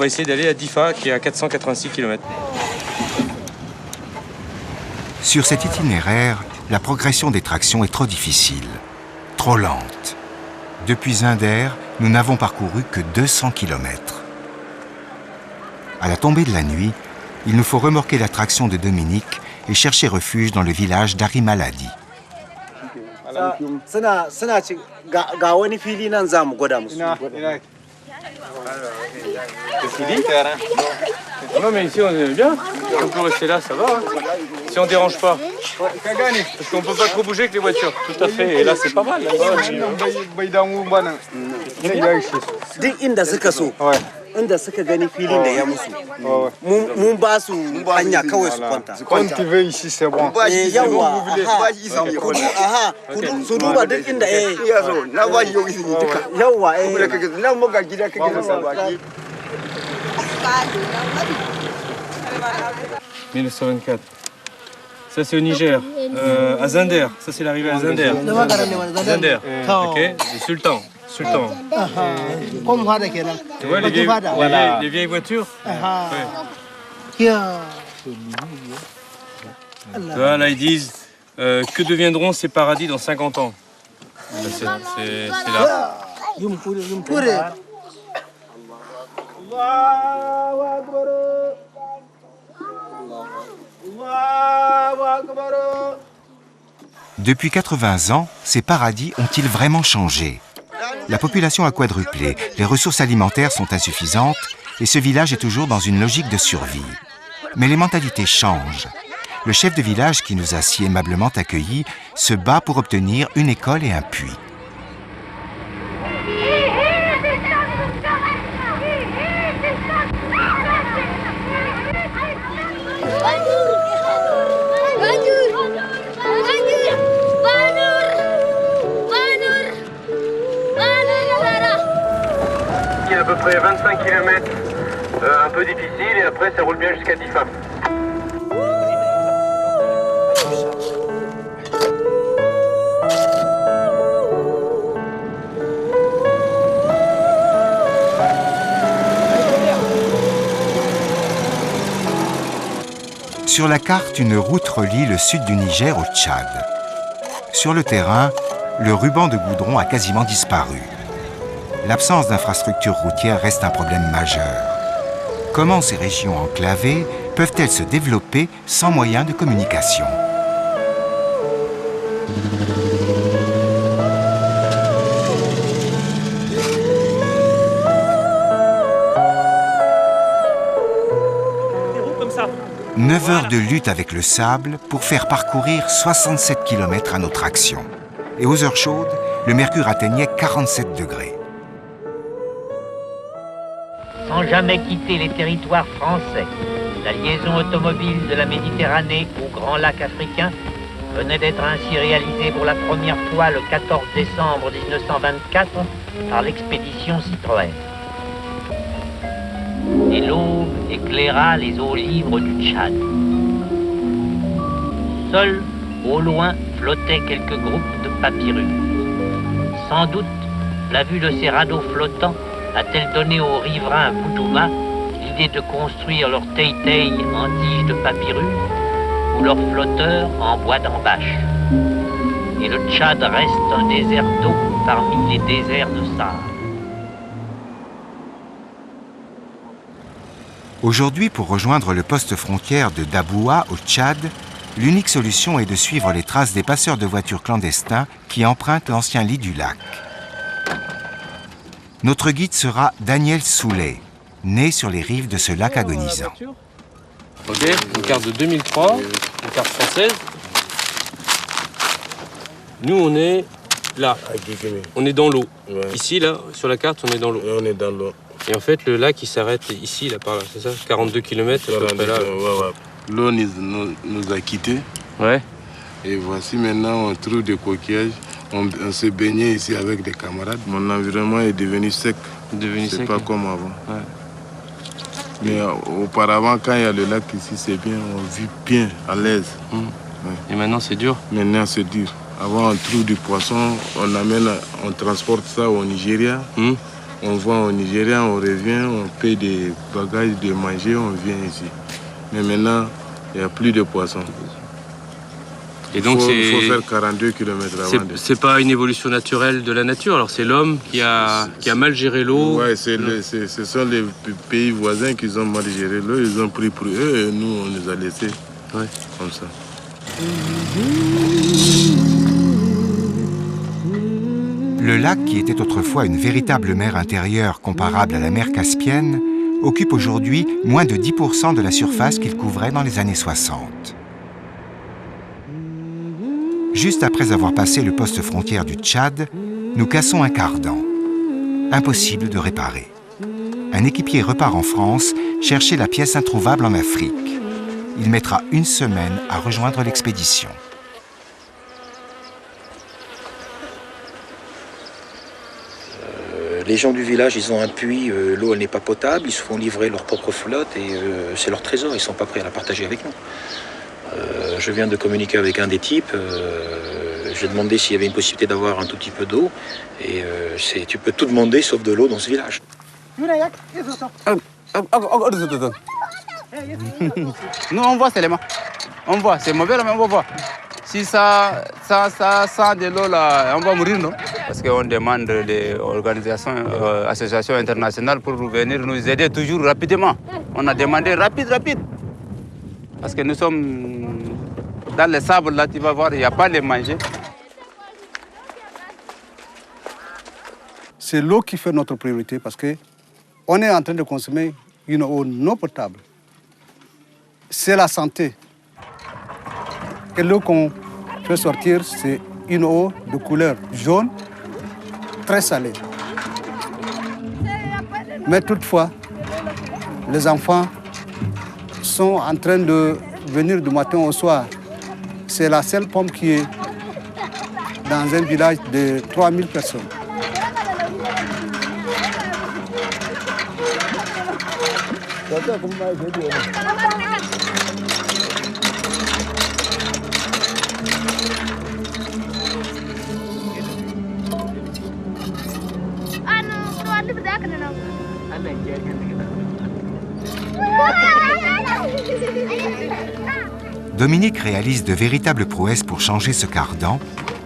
essayer d'aller à Difa, qui est à 486 km. Sur cet itinéraire, la progression des tractions est trop difficile, trop lente. Depuis Zinder, nous n'avons parcouru que 200 km. À la tombée de la nuit, il nous faut remorquer la traction de Dominique et chercher refuge dans le village d'Arimaladi. Non mais ici on est bien, on peut rester là, ça va. Hein. Si on dérange pas. Parce qu'on peut pas trop bouger avec les voitures. Tout à fait, et là c'est pas mal. inda suka gani filin da ya musu mun ba su hanya kawai su kwanta yawa aha su duba duk inda na ba yi yogi duka yawa nan muka gida kake da sabaki 1924. Ça c'est au Niger, à Zinder. Ça c'est l'arrivée à Zinder. Zinder, ok, le sultan. Tu vois les vieilles voitures? Ouais. Là ils disent que deviendront ces paradis dans 50 ans? C'est là. Depuis 80 ans, ces paradis ont-ils vraiment changé? La population a quadruplé, les ressources alimentaires sont insuffisantes et ce village est toujours dans une logique de survie. Mais les mentalités changent. Le chef de village qui nous a si aimablement accueillis se bat pour obtenir une école et un puits. À peu près 25 km, un peu difficile, et après ça roule bien jusqu'à Difa. Sur la carte, une route relie le sud du Niger au Tchad. Sur le terrain, le ruban de goudron a quasiment disparu. L'absence d'infrastructures routières reste un problème majeur. Comment ces régions enclavées peuvent-elles se développer sans moyens de communication ? Comme ça. 9 heures de lutte avec le sable pour faire parcourir 67 km à nos tractions. Et aux heures chaudes, le mercure atteignait 47 degrés. Sans jamais quitter les territoires français, la liaison automobile de la Méditerranée au Grand Lac africain venait d'être ainsi réalisée pour la première fois le 14 décembre 1924 par l'expédition Citroën. Et l'aube éclaira les eaux libres du Tchad. Seuls, au loin, flottaient quelques groupes de papyrus. Sans doute, la vue de ces radeaux flottants a-t-elle donné aux riverains Boutouma l'idée de construire leur teï-teï en tige de papyrus ou leur flotteur en bois d'embâche. Et le Tchad reste un désert d'eau parmi les déserts de sable. Aujourd'hui, pour rejoindre le poste frontière de Daboua au Tchad, l'unique solution est de suivre les traces des passeurs de voitures clandestins qui empruntent l'ancien lit du lac. Notre guide sera Daniel Soulet, né sur les rives de ce lac agonisant. Ok, une carte de 2003, une carte française. Nous, on est là. On est dans l'eau. Ouais. Ici, là, sur la carte, on est dans l'eau. On est dans l'eau. Et en fait, le lac, il s'arrête ici, là, par là, c'est ça? 42 km, à peu près là. Ouais. L'eau nous a quittés. Ouais. Et voici maintenant, on trouve des coquillages. On se baignait ici avec des camarades. Mon environnement est devenu sec. C'est pas comme avant. Ouais. Mais auparavant, quand il y a le lac ici, c'est bien, on vit bien, à l'aise. Ouais. Et maintenant, c'est dur? Maintenant, c'est dur. Avant, on trouve du poisson, on transporte ça au Nigeria. On vend au Nigeria, on revient, on paye des bagages de manger, on vient ici. Mais maintenant, il n'y a plus de poisson. Et donc il faut faire 42 km avant. C'est pas une évolution naturelle de la nature, alors c'est l'homme qui a mal géré l'eau. Oui, ce sont les pays voisins qui ont mal géré l'eau, ils ont pris pour eux et nous on les a laissés comme ça. Le lac, qui était autrefois une véritable mer intérieure comparable à la mer Caspienne, occupe aujourd'hui moins de 10% de la surface qu'il couvrait dans les années 60. Juste après avoir passé le poste frontière du Tchad, nous cassons un cardan. Impossible de réparer. Un équipier repart en France chercher la pièce introuvable en Afrique. Il mettra une semaine à rejoindre l'expédition. Les gens du village, ils ont un puits, l'eau elle n'est pas potable, ils se font livrer leur propre flotte et c'est leur trésor, ils ne sont pas prêts à la partager avec nous. Je viens de communiquer avec un des types, j'ai demandé s'il y avait une possibilité d'avoir un tout petit peu d'eau et tu peux tout demander sauf de l'eau dans ce village. Nous on voit seulement, on voit, c'est mauvais là mais on va voir. Si ça de l'eau là, on va mourir non? Parce qu'on demande des organisations, associations internationales pour venir nous aider toujours rapidement. On a demandé rapide. Parce que nous sommes dans le sable là, tu vas voir, il n'y a pas de manger. C'est l'eau qui fait notre priorité parce qu'on est en train de consommer une eau non potable. C'est la santé. Et l'eau qu'on fait sortir, c'est une eau de couleur jaune, très salée. Mais toutefois, les enfants sont en train de venir du matin au soir. C'est la seule pompe qui est dans un village de 3000 personnes. Dominique réalise de véritables prouesses pour changer ce cardan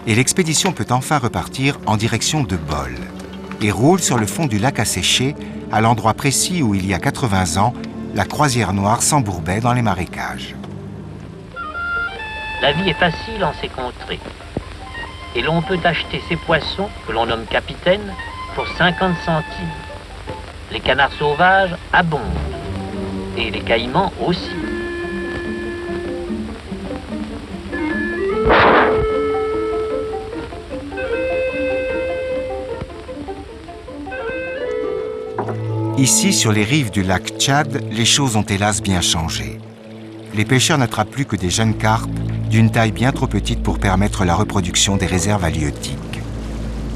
et l'expédition peut enfin repartir en direction de Bol et roule sur le fond du lac asséché à l'endroit précis où, il y a 80 ans, la croisière noire s'embourbait dans les marécages. La vie est facile en ces contrées. Et l'on peut acheter ces poissons, que l'on nomme capitaines, pour 50 centimes. Les canards sauvages abondent. Et les caïmans aussi. Ici, sur les rives du lac Tchad, les choses ont hélas bien changé. Les pêcheurs n'attrapent plus que des jeunes carpes d'une taille bien trop petite pour permettre la reproduction des réserves halieutiques.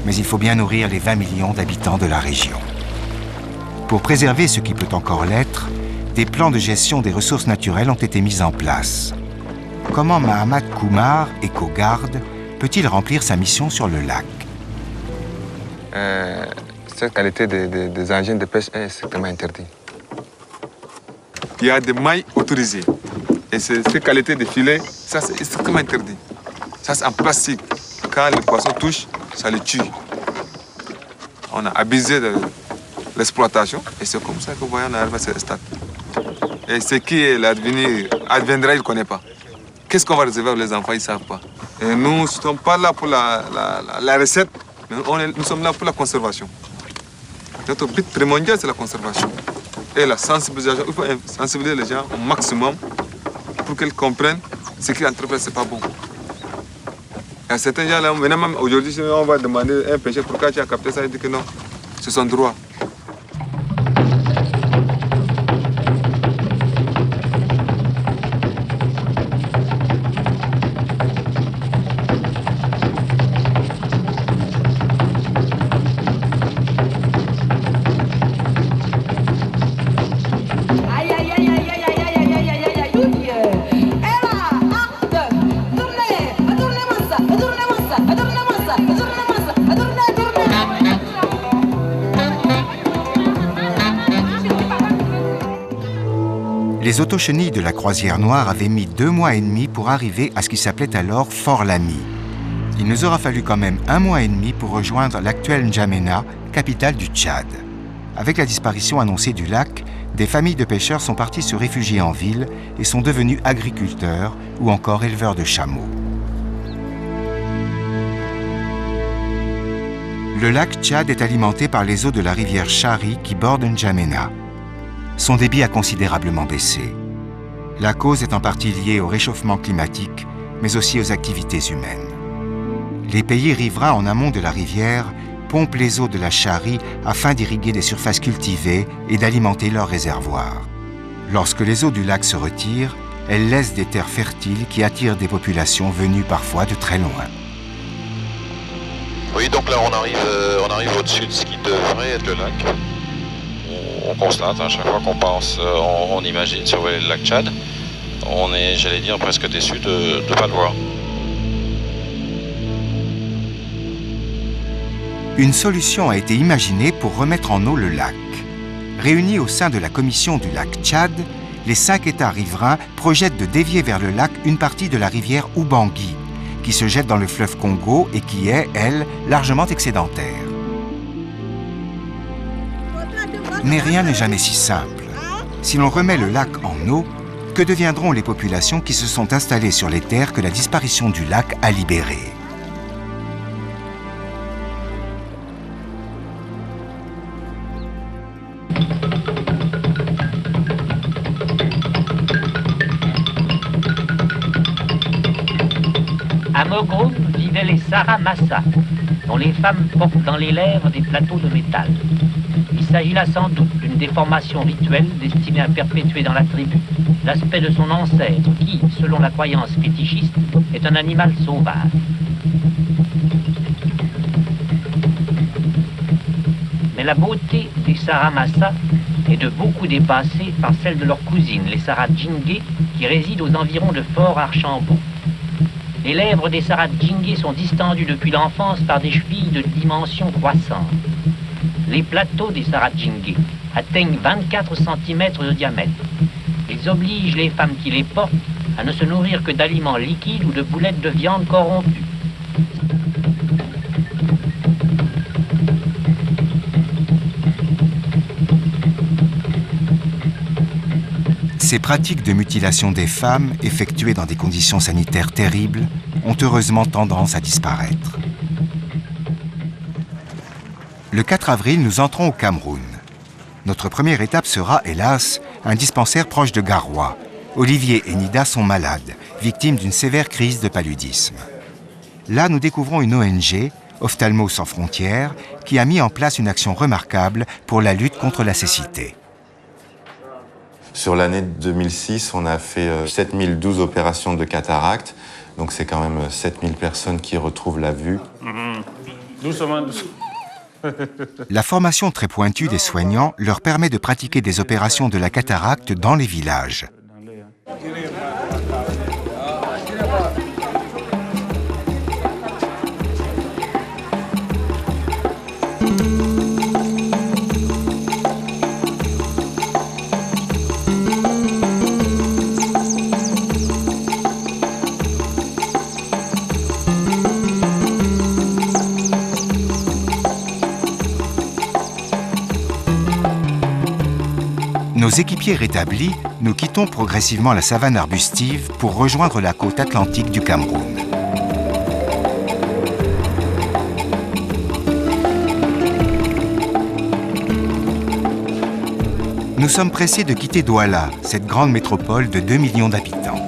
Mais il faut bien nourrir les 20 millions d'habitants de la région. Pour préserver ce qui peut encore l'être, des plans de gestion des ressources naturelles ont été mis en place. Comment Mahamad Koumar, éco-garde, peut-il remplir sa mission sur le lac? Cette qualité des engins de pêche est strictement interdite. Il y a des mailles autorisées. Et cette qualité de filet, ça c'est strictement interdit. Ça c'est en plastique. Quand le poisson touche, ça le tue. On a abusé de l'exploitation et c'est comme ça que voyons on arrive à ce stade. Et ce qui est l'avenir adviendra, il ne connaît pas. Qu'est-ce qu'on va réserver aux enfants, ils ne savent pas. Et nous ne sommes pas là pour la recette, mais nous sommes là pour la conservation. Notre but primordial, c'est la conservation. Et la sensibilisation, il faut sensibiliser les gens au maximum pour qu'ils comprennent ce qu'ils entreprennent, ce n'est pas bon. Il y a certains gens là, maintenant même aujourd'hui, si on va demander à un pêcheur pourquoi tu as capté ça, il dit que non, c'est son droit. Les autochenilles de la croisière noire avaient mis 2 mois et demi pour arriver à ce qui s'appelait alors Fort Lamy. Il nous aura fallu quand même 1 mois et demi pour rejoindre l'actuelle N'Djamena, capitale du Tchad. Avec la disparition annoncée du lac, des familles de pêcheurs sont parties se réfugier en ville et sont devenus agriculteurs ou encore éleveurs de chameaux. Le lac Tchad est alimenté par les eaux de la rivière Chari qui borde N'Djamena. Son débit a considérablement baissé. La cause est en partie liée au réchauffement climatique, mais aussi aux activités humaines. Les pays riverains en amont de la rivière pompent les eaux de la Chari afin d'irriguer des surfaces cultivées et d'alimenter leurs réservoirs. Lorsque les eaux du lac se retirent, elles laissent des terres fertiles qui attirent des populations venues parfois de très loin. Oui, donc là on arrive au-dessus de ce qui devrait être le lac. On constate, à chaque fois qu'on passe, on imagine survoler le lac Tchad. On est, j'allais dire, presque déçu de ne pas le voir. Une solution a été imaginée pour remettre en eau le lac. Réunis au sein de la commission du lac Tchad, les 5 États riverains projettent de dévier vers le lac une partie de la rivière Ubangui, qui se jette dans le fleuve Congo et qui est, elle, largement excédentaire. Mais rien n'est jamais si simple. Si l'on remet le lac en eau, que deviendront les populations qui se sont installées sur les terres que la disparition du lac a libérées? À Mogroum vivaient les Saramassa, dont les femmes portent dans les lèvres des plateaux de métal. Il s'agit là sans doute d'une déformation rituelle destinée à perpétuer dans la tribu l'aspect de son ancêtre qui, selon la croyance fétichiste, est un animal sauvage. Mais la beauté des Saramassa est de beaucoup dépassée par celle de leurs cousines, les Saradjingué, qui résident aux environs de Fort Archambault. Les lèvres des Saradjingué sont distendues depuis l'enfance par des chevilles de dimension croissante. Les plateaux des Saradjingué atteignent 24 cm de diamètre. Ils Ils obligent les femmes qui les portent à ne se nourrir que d'aliments liquides ou de boulettes de viande corrompue. Ces pratiques de mutilation des femmes, effectuées dans des conditions sanitaires terribles, ont heureusement tendance à disparaître. Le 4 avril, nous entrons au Cameroun. Notre première étape sera, hélas, un dispensaire proche de Garoua. Olivier et Nida sont malades, victimes d'une sévère crise de paludisme. Là, nous découvrons une ONG, Ophtalmo Sans Frontières, qui a mis en place une action remarquable pour la lutte contre la cécité. Sur l'année 2006, on a fait 7012 opérations de cataracte. Donc c'est quand même 7000 personnes qui retrouvent la vue. Doucement, doucement. La formation très pointue des soignants leur permet de pratiquer des opérations de la cataracte dans les villages. Nos équipiers rétablis, nous quittons progressivement la savane arbustive pour rejoindre la côte atlantique du Cameroun. Nous sommes pressés de quitter Douala, cette grande métropole de 2 millions d'habitants.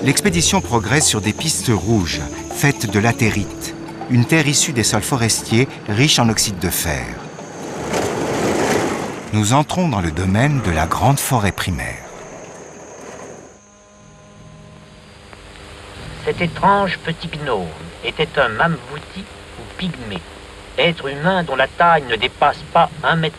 L'expédition progresse sur des pistes rouges, faites de latérite, une terre issue des sols forestiers riche en oxyde de fer. Nous entrons dans le domaine de la grande forêt primaire. Cet étrange petit gnome était un mamvouti ou pygmée, être humain dont la taille ne dépasse pas 1,30 m.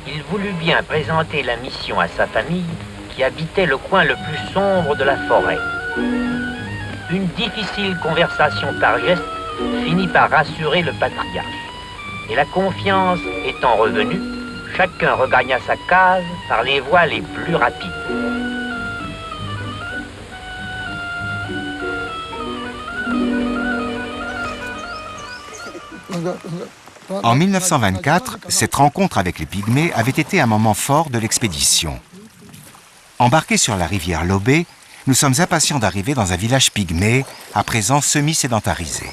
Il voulut bien présenter la mission à sa famille qui habitait le coin le plus sombre de la forêt. Une difficile conversation par geste finit par rassurer le patriarche. Et la confiance étant revenue, chacun regagna sa case par les voies les plus rapides. En 1924, cette rencontre avec les Pygmées avait été un moment fort de l'expédition. Embarqués sur la rivière Lobé, nous sommes impatients d'arriver dans un village pygmée, à présent semi-sédentarisé.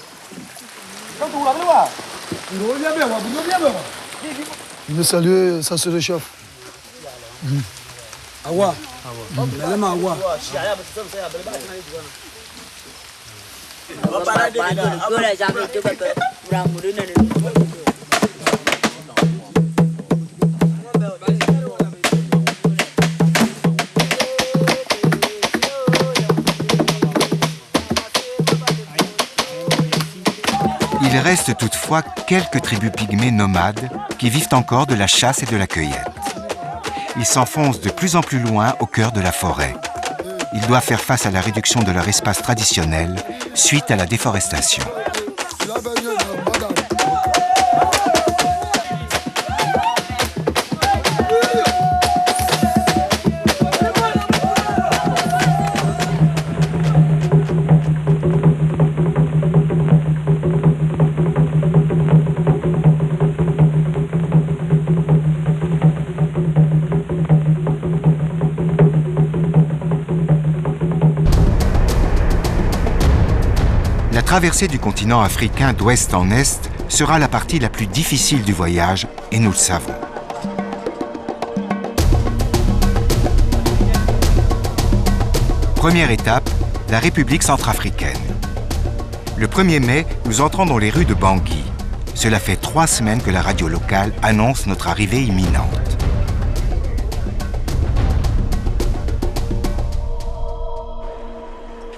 Il veut saluer, ça se réchauffe. Awa. Awa. Il reste toutefois quelques tribus pygmées nomades qui vivent encore de la chasse et de la cueillette. Ils s'enfoncent de plus en plus loin au cœur de la forêt. Ils doivent faire face à la réduction de leur espace traditionnel suite à la déforestation. La traversée du continent africain d'ouest en est sera la partie la plus difficile du voyage, et nous le savons. Première étape, la République centrafricaine. Le 1er mai, nous entrons dans les rues de Bangui. Cela fait 3 semaines que la radio locale annonce notre arrivée imminente.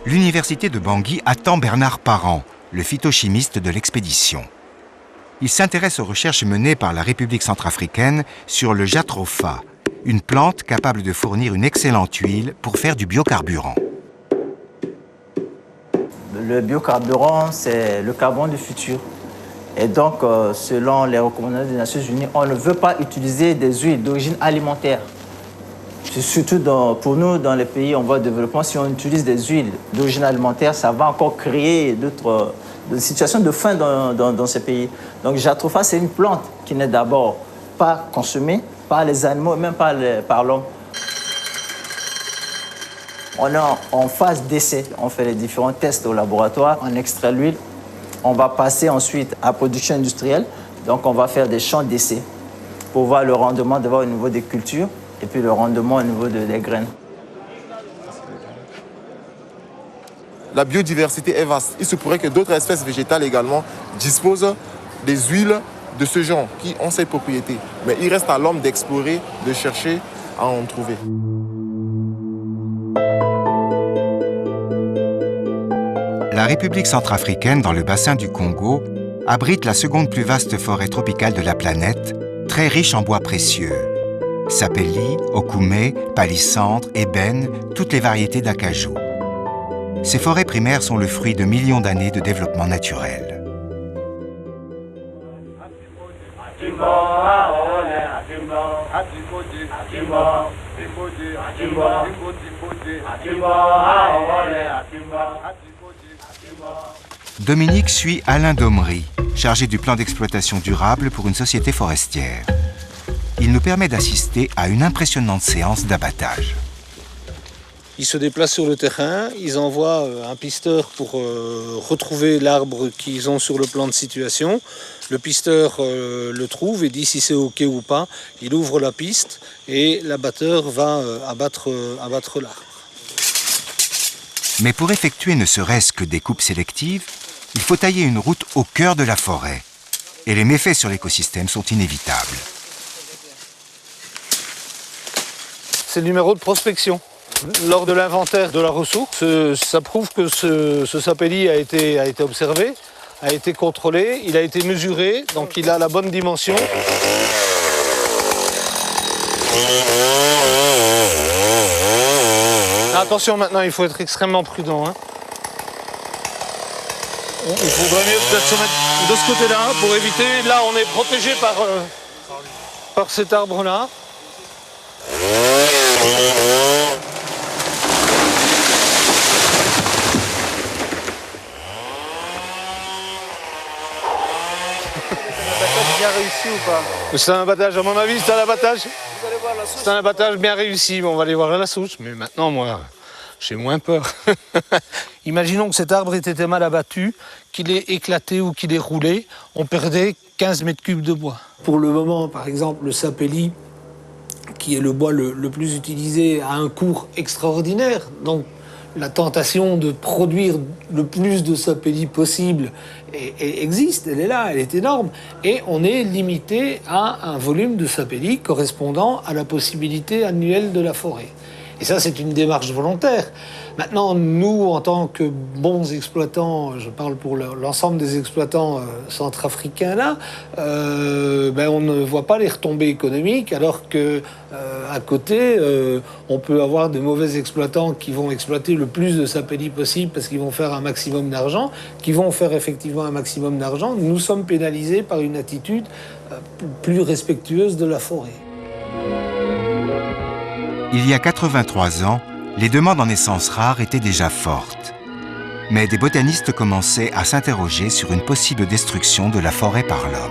L'université de Bangui attend Bernard Parent, le phytochimiste de l'expédition. il s'intéresse aux recherches menées par la République centrafricaine sur le jatropha, une plante capable de fournir une excellente huile pour faire du biocarburant. Le biocarburant, c'est le carbone du futur. Et donc, selon les recommandations des Nations Unies, on ne veut pas utiliser des huiles d'origine alimentaire. Surtout pour nous, dans les pays en voie de développement, si on utilise des huiles d'origine alimentaire, ça va encore créer d'autres situations de faim dans ces pays. Donc, jatropha, c'est une plante qui n'est d'abord pas consommée par les animaux, même par l'homme. On est en phase d'essai. On fait les différents tests au laboratoire, on extrait l'huile. On va passer ensuite à la production industrielle. Donc, on va faire des champs d'essai pour voir le rendement d'abord au niveau des cultures et puis le rendement au niveau des graines. La biodiversité est vaste. Il se pourrait que d'autres espèces végétales également disposent des huiles de ce genre qui ont ces propriétés. Mais il reste à l'homme d'explorer, de chercher à en trouver. La République centrafricaine, dans le bassin du Congo, abrite la seconde plus vaste forêt tropicale de la planète, très riche en bois précieux. Sapelli, okoumé, palissandre, ébène, toutes les variétés d'acajou. Ces forêts primaires sont le fruit de millions d'années de développement naturel. Dominique suit Alain Domery, chargé du plan d'exploitation durable pour une société forestière. Il nous permet d'assister à une impressionnante séance d'abattage. Ils se déplacent sur le terrain, ils envoient un pisteur pour retrouver l'arbre qu'ils ont sur le plan de situation. Le pisteur le trouve et dit si c'est OK ou pas. Il ouvre la piste et l'abatteur va abattre l'arbre. Mais pour effectuer ne serait-ce que des coupes sélectives, il faut tailler une route au cœur de la forêt. Et les méfaits sur l'écosystème sont inévitables. C'est le numéro de prospection. Lors de l'inventaire de la ressource, ça prouve que ce sapelli a été observé, a été contrôlé, il a été mesuré, donc il a la bonne dimension. Attention maintenant, il faut être extrêmement prudent. Il faudrait mieux peut-être se mettre de ce côté-là pour éviter. Là, on est protégé par cet arbre-là. Bien réussi ou pas? C'est un abattage, à mon avis, c'est un abattage. C'est un abattage bien réussi. On va aller voir la souche. Mais maintenant, moi, j'ai moins peur. Imaginons que cet arbre ait été mal abattu, qu'il ait éclaté ou qu'il ait roulé. On perdait 15 mètres cubes de bois. Pour le moment, par exemple, le sapelli, qui est le bois le plus utilisé, a un cours extraordinaire. Donc, la tentation de produire le plus de sapelli possible existe, elle est là, elle est énorme. Et on est limité à un volume de sapelli correspondant à la possibilité annuelle de la forêt. Et ça, c'est une démarche volontaire. Maintenant, nous, en tant que bons exploitants, je parle pour l'ensemble des exploitants centrafricains là, on ne voit pas les retombées économiques, alors que à côté, on peut avoir de mauvais exploitants qui vont exploiter le plus de sapelli possible parce qu'ils vont faire un maximum d'argent, qui vont faire effectivement un maximum d'argent. Nous sommes pénalisés par une attitude plus respectueuse de la forêt. Il y a 83 ans, les demandes en essences rares étaient déjà fortes. Mais des botanistes commençaient à s'interroger sur une possible destruction de la forêt par l'homme.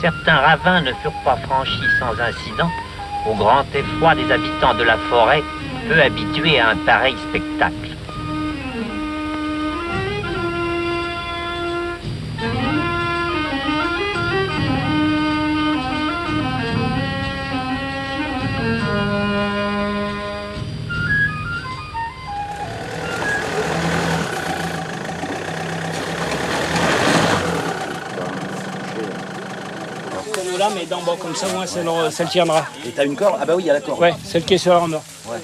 Certains ravins ne furent pas franchis sans incident, au grand effroi des habitants de la forêt, peu habitués à un pareil spectacle. Là, mais d'en bas comme ça, moi, celle tiendra. Et t'as une corde? Ah bah oui, il y a la corde. Ouais, celle qui est sur l'armure. Ouais.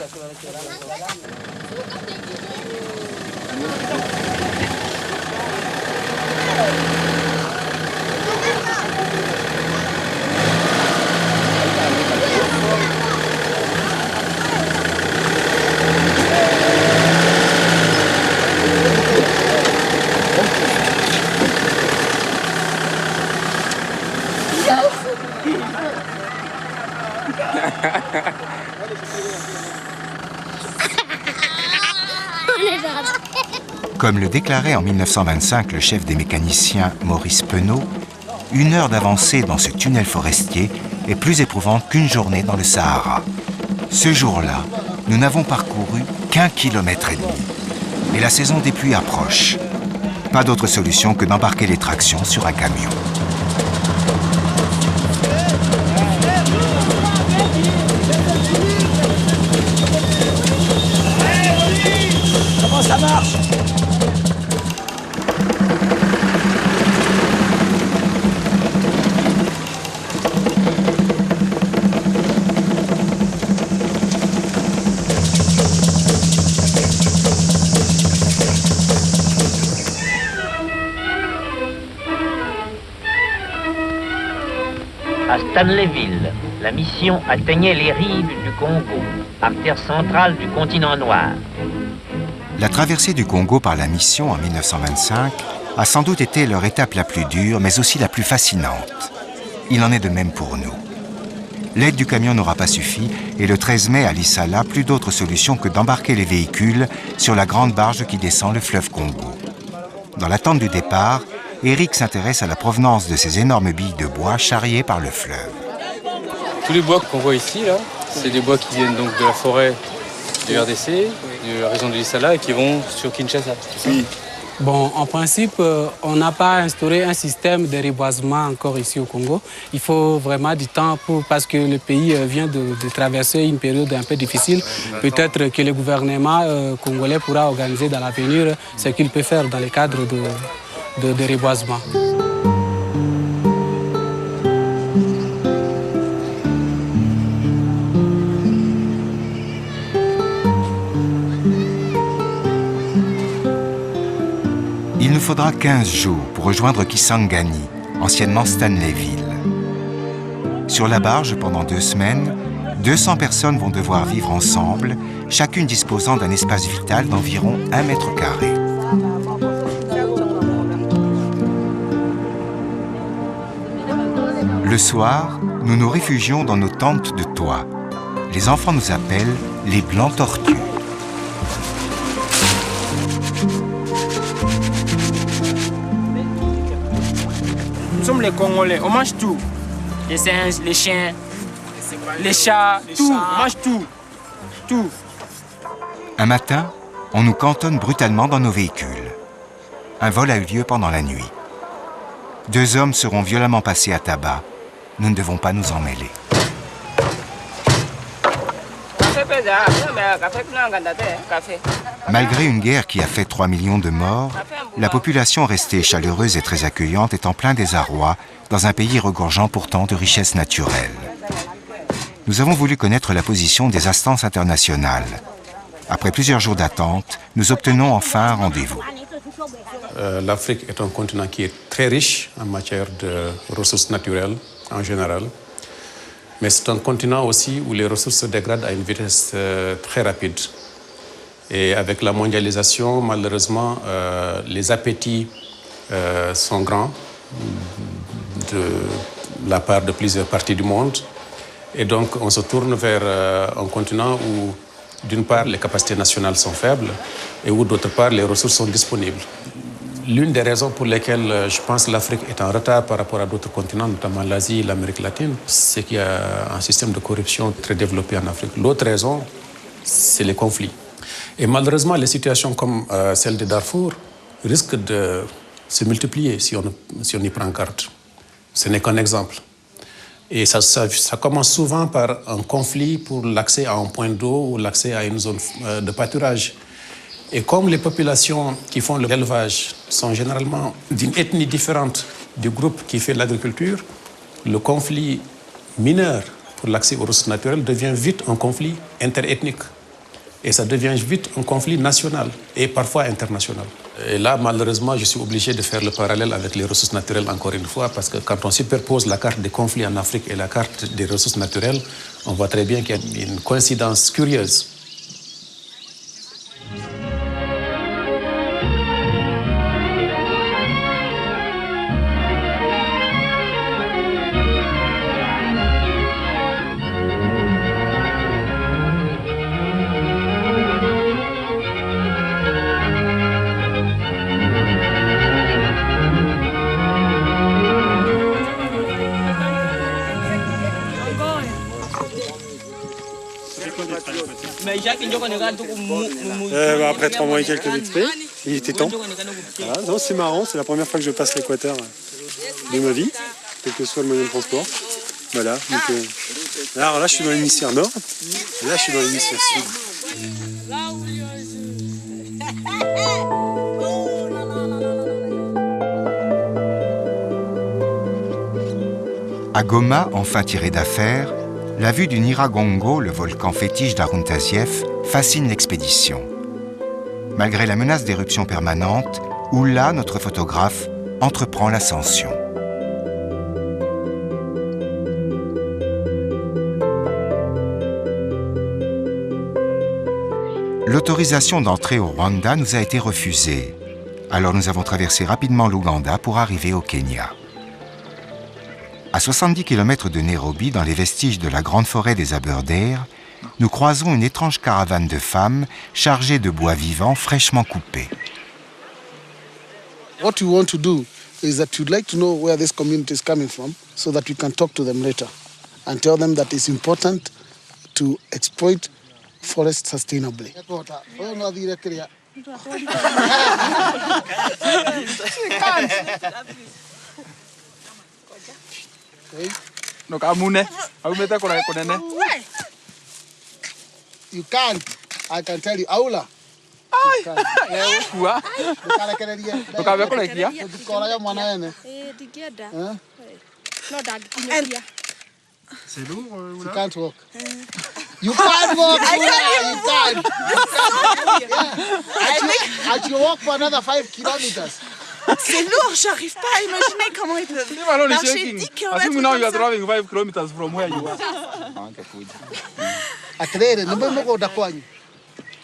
Comme le déclarait en 1925 le chef des mécaniciens Maurice Penaud, une heure d'avancée dans ce tunnel forestier est plus éprouvante qu'une journée dans le Sahara. Ce jour-là, nous n'avons parcouru qu'1,5 km. Et la saison des pluies approche. Pas d'autre solution que d'embarquer les tractions sur un camion. Comment ça marche? À Stanleyville, la mission atteignait les rives du Congo, artère centrale du continent noir. La traversée du Congo par la mission en 1925 a sans doute été leur étape la plus dure, mais aussi la plus fascinante. Il en est de même pour nous. L'aide du camion n'aura pas suffi et le 13 mai à Lissala, plus d'autre solution que d'embarquer les véhicules sur la grande barge qui descend le fleuve Congo. Dans l'attente du départ, Eric s'intéresse à la provenance de ces énormes billes de bois charriées par le fleuve. Tous les bois qu'on voit ici, là, c'est des bois qui viennent donc de la forêt du RDC, de la région de Lissala et qui vont sur Kinshasa. Oui. Bon, en principe, on n'a pas instauré un système de reboisement encore ici au Congo. Il faut vraiment du temps parce que le pays vient de traverser une période un peu difficile. Peut-être que le gouvernement congolais pourra organiser dans l'avenir ce qu'il peut faire dans le cadre de reboisement. Il nous faudra 15 jours pour rejoindre Kisangani, anciennement Stanleyville. Sur la barge, pendant 2 semaines, 200 personnes vont devoir vivre ensemble, chacune disposant d'un espace vital d'environ 1 mètre carré. Le soir, nous nous réfugions dans nos tentes de toit. Les enfants nous appellent les Blancs Tortues. Nous sommes les Congolais, on mange tout. Les singes, les chiens, les chats, tout, on mange tout. Tout. Un matin, on nous cantonne brutalement dans nos véhicules. Un vol a eu lieu pendant la nuit. 2 hommes seront violemment passés à tabac. Nous ne devons pas nous en mêler. Malgré une guerre qui a fait 3 millions de morts, la population restée chaleureuse et très accueillante est en plein désarroi dans un pays regorgeant pourtant de richesses naturelles. Nous avons voulu connaître la position des instances internationales. Après plusieurs jours d'attente, nous obtenons enfin un rendez-vous. L'Afrique est un continent qui est très riche en matière de ressources naturelles en général. Mais c'est un continent aussi où les ressources se dégradent à une vitesse très rapide. Et avec la mondialisation, malheureusement, les appétits sont grands de la part de plusieurs parties du monde. Et donc, on se tourne vers un continent où, d'une part, les capacités nationales sont faibles et où, d'autre part, les ressources sont disponibles. L'une des raisons pour lesquelles je pense que l'Afrique est en retard par rapport à d'autres continents, notamment l'Asie et l'Amérique latine, c'est qu'il y a un système de corruption très développé en Afrique. L'autre raison, c'est les conflits. Et malheureusement, les situations comme celle de Darfour risquent de se multiplier si on y prend garde. Ce n'est qu'un exemple. Et ça commence souvent par un conflit pour l'accès à un point d'eau ou l'accès à une zone de pâturage. Et comme les populations qui font l'élevage sont généralement d'une ethnie différente du groupe qui fait l'agriculture, le conflit mineur pour l'accès aux ressources naturelles devient vite un conflit interethnique. Et ça devient vite un conflit national et parfois international. Et là, malheureusement, je suis obligé de faire le parallèle avec les ressources naturelles encore une fois, parce que quand on superpose la carte des conflits en Afrique et la carte des ressources naturelles, on voit très bien qu'il y a une coïncidence curieuse. Après 3 mois et quelques d'expé, il était temps. Voilà, non, c'est marrant, c'est la première fois que je passe l'équateur de ma vie, quel que soit le moyen de transport. Voilà. Donc, alors là, je suis dans l'hémisphère nord, et là, je suis dans l'hémisphère sud. À Goma, enfin tiré d'affaire, la vue du Nyiragongo, le volcan fétiche d'Aruntasiev, fascine l'expédition. Malgré la menace d'éruption permanente, Oula, notre photographe, entreprend l'ascension. L'autorisation d'entrer au Rwanda nous a été refusée. Alors nous avons traversé rapidement l'Ouganda pour arriver au Kenya. À 70 km de Nairobi, dans les vestiges de la grande forêt des Aberdare, nous croisons une étrange caravane de femmes chargées de bois vivant fraîchement coupé. What you want to do is that you'd like to know where this community is coming from so that you can talk to them later and tell them that it's important to exploit forest sustainably. You can't. I can tell you. Aula. C'est lourd, You can't walk. You can't walk, you can't. And you walk for another 5 kilometers. C'est lourd, j'arrive pas à imaginer comment ils peuvent marcher 10 km Now you are comme ça. driving 5 kilometers from where you are.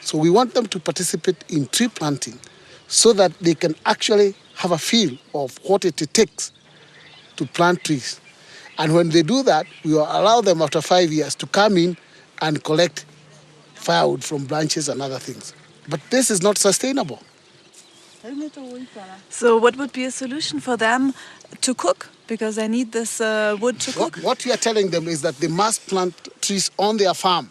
So we want them to participate in tree planting so that they can actually have a feel of what it takes to plant trees. And when they do that, we will allow them after 5 years to come in and collect firewood from branches and other things. But this is not sustainable. So what would be a solution for them to cook? Because they need this wood to cook. What we are telling them is that they must plant trees on their farm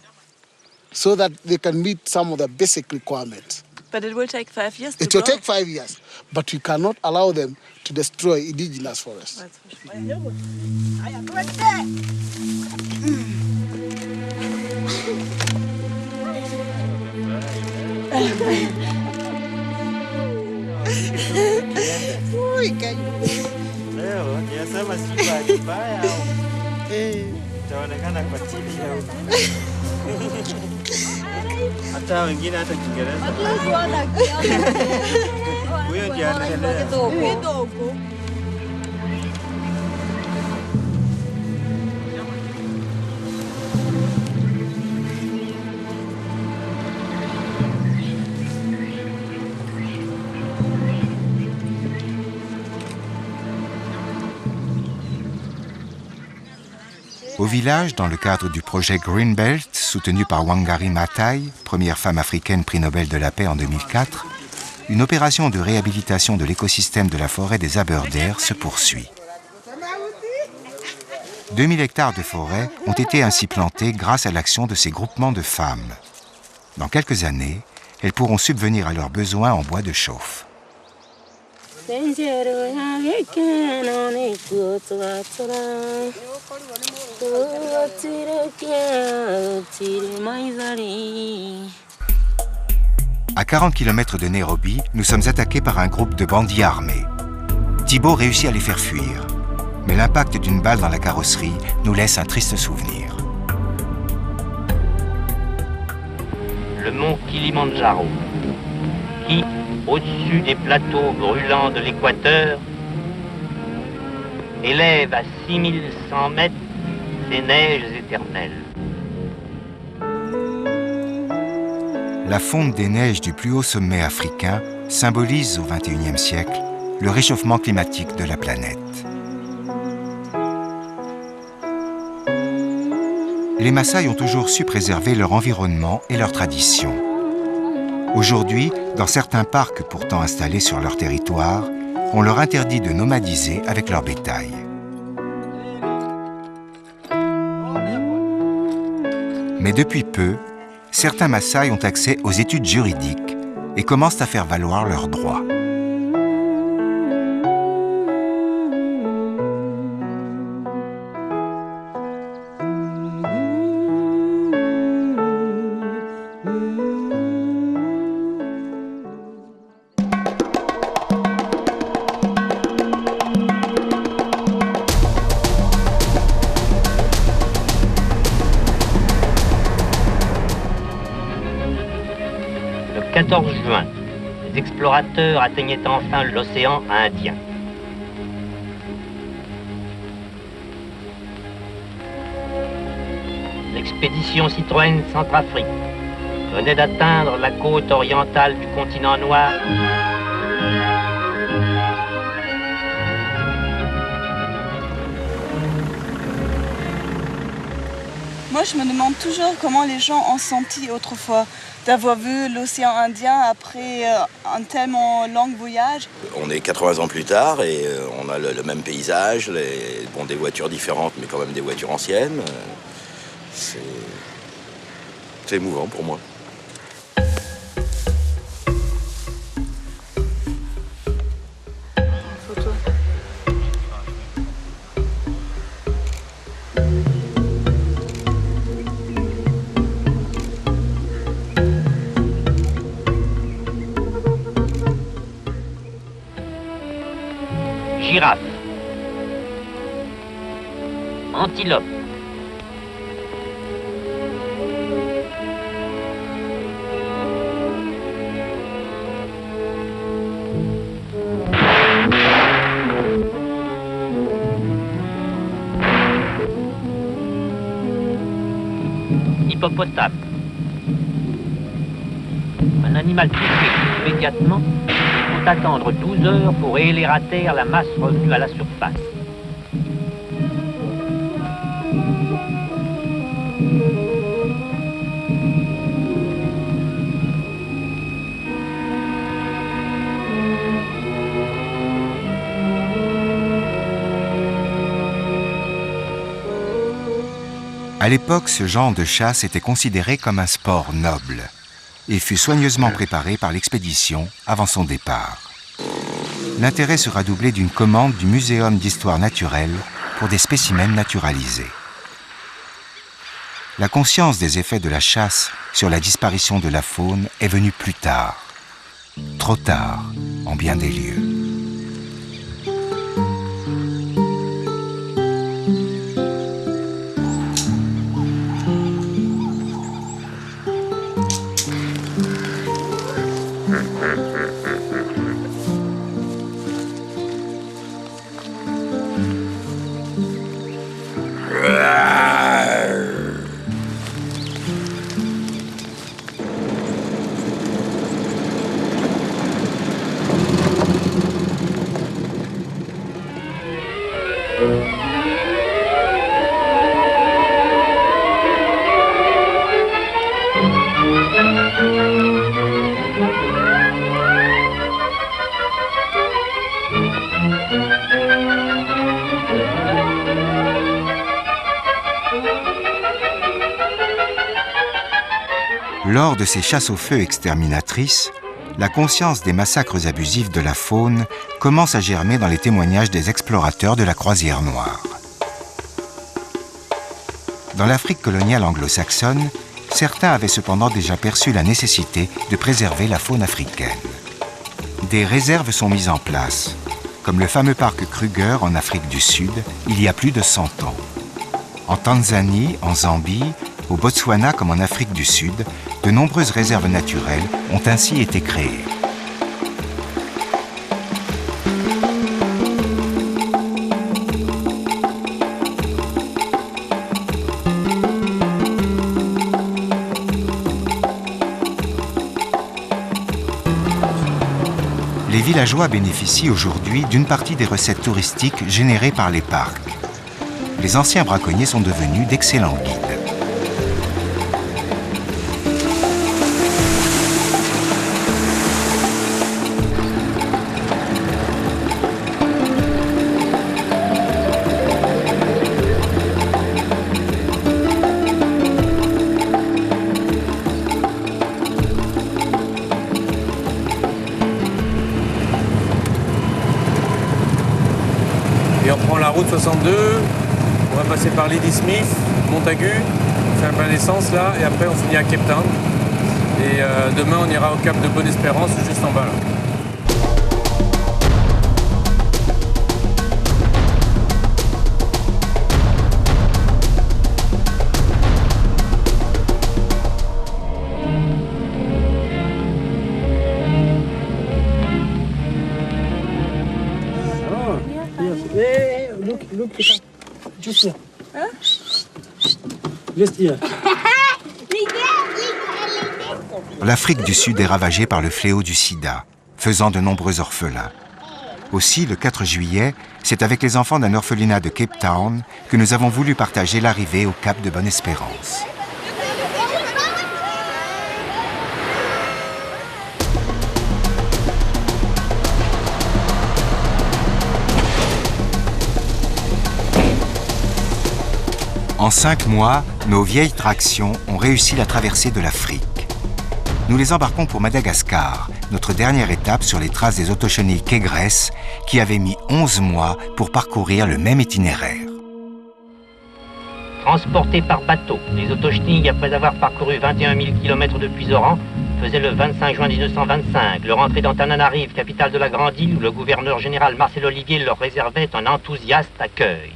so that they can meet some of the basic requirements. But it will take 5 years to It will grow. take 5 years, but we cannot allow them to destroy indigenous forests. Leo ninasema si mbaya au itaonekana kwa TV au hata wengine hata Kiingereza. Huyo ndiye anaendelea. Au village, dans le cadre du projet Greenbelt, soutenu par Wangari Maathai, première femme africaine prix Nobel de la paix en 2004, une opération de réhabilitation de l'écosystème de la forêt des Aberdare se poursuit. 2000 hectares de forêt ont été ainsi plantés grâce à l'action de ces groupements de femmes. Dans quelques années, elles pourront subvenir à leurs besoins en bois de chauffe. À 40 km de Nairobi, nous sommes attaqués par un groupe de bandits armés. Thibault réussit à les faire fuir, mais l'impact d'une balle dans la carrosserie nous laisse un triste souvenir. Le mont Kilimandjaro, qui, au-dessus des plateaux brûlants de l'équateur, élève à 6100 mètres ses neiges éternelles. La fonte des neiges du plus haut sommet africain symbolise au XXIe siècle le réchauffement climatique de la planète. Les Maasai ont toujours su préserver leur environnement et leurs traditions. Aujourd'hui, dans certains parcs pourtant installés sur leur territoire, on leur interdit de nomadiser avec leur bétail. Mais depuis peu, certains Maasai ont accès aux études juridiques et commencent à faire valoir leurs droits. Le 14 juin, les explorateurs atteignaient enfin l'océan Indien. L'expédition Citroën Centrafrique venait d'atteindre la côte orientale du continent noir. Moi, je me demande toujours comment les gens ont senti autrefois d'avoir vu l'océan Indien après un tellement long voyage. On est 80 ans plus tard et on a le même paysage, des voitures différentes mais quand même des voitures anciennes. C'est émouvant pour moi. Girafe, antilope, hippopotame, un animal touché immédiatement. Faut attendre 12 heures pour éler à terre la masse revenue à la surface. À l'époque, ce genre de chasse était considéré comme un sport noble et fut soigneusement préparé par l'expédition avant son départ. L'intérêt sera doublé d'une commande du Muséum d'histoire naturelle pour des spécimens naturalisés. La conscience des effets de la chasse sur la disparition de la faune est venue plus tard, trop tard en bien des lieux. Lors de ces chasses au feu exterminatrices, la conscience des massacres abusifs de la faune commence à germer dans les témoignages des explorateurs de la croisière noire. Dans l'Afrique coloniale anglo-saxonne, certains avaient cependant déjà perçu la nécessité de préserver la faune africaine. Des réserves sont mises en place, comme le fameux parc Kruger en Afrique du Sud, il y a plus de 100 ans. En Tanzanie, en Zambie, au Botswana comme en Afrique du Sud, de nombreuses réserves naturelles ont ainsi été créées. Les villageois bénéficient aujourd'hui d'une partie des recettes touristiques générées par les parcs. Les anciens braconniers sont devenus d'excellents guides. Et on prend la route 62, on va passer par Lady Smith, Montagu, on fait un plein d'essence là, et après on finit à Cape Town. Et demain on ira au cap de Bonne-Espérance, juste en bas là. Look, just here. Just here. L'Afrique du Sud est ravagée par le fléau du sida, faisant de nombreux orphelins. Aussi, le 4 juillet, c'est avec les enfants d'un orphelinat de Cape Town que nous avons voulu partager l'arrivée au cap de Bonne-Espérance. En 5 mois, nos vieilles tractions ont réussi la traversée de l'Afrique. Nous les embarquons pour Madagascar, notre dernière étape sur les traces des autochenilles Kégresse, qui avaient mis 11 mois pour parcourir le même itinéraire. Transportés par bateau, les autochenilles, après avoir parcouru 21 000 km depuis Oran, faisaient le 25 juin 1925 leur entrée dans Tananarive, capitale de la Grande Île, où le gouverneur général Marcel Olivier leur réservait un enthousiaste accueil.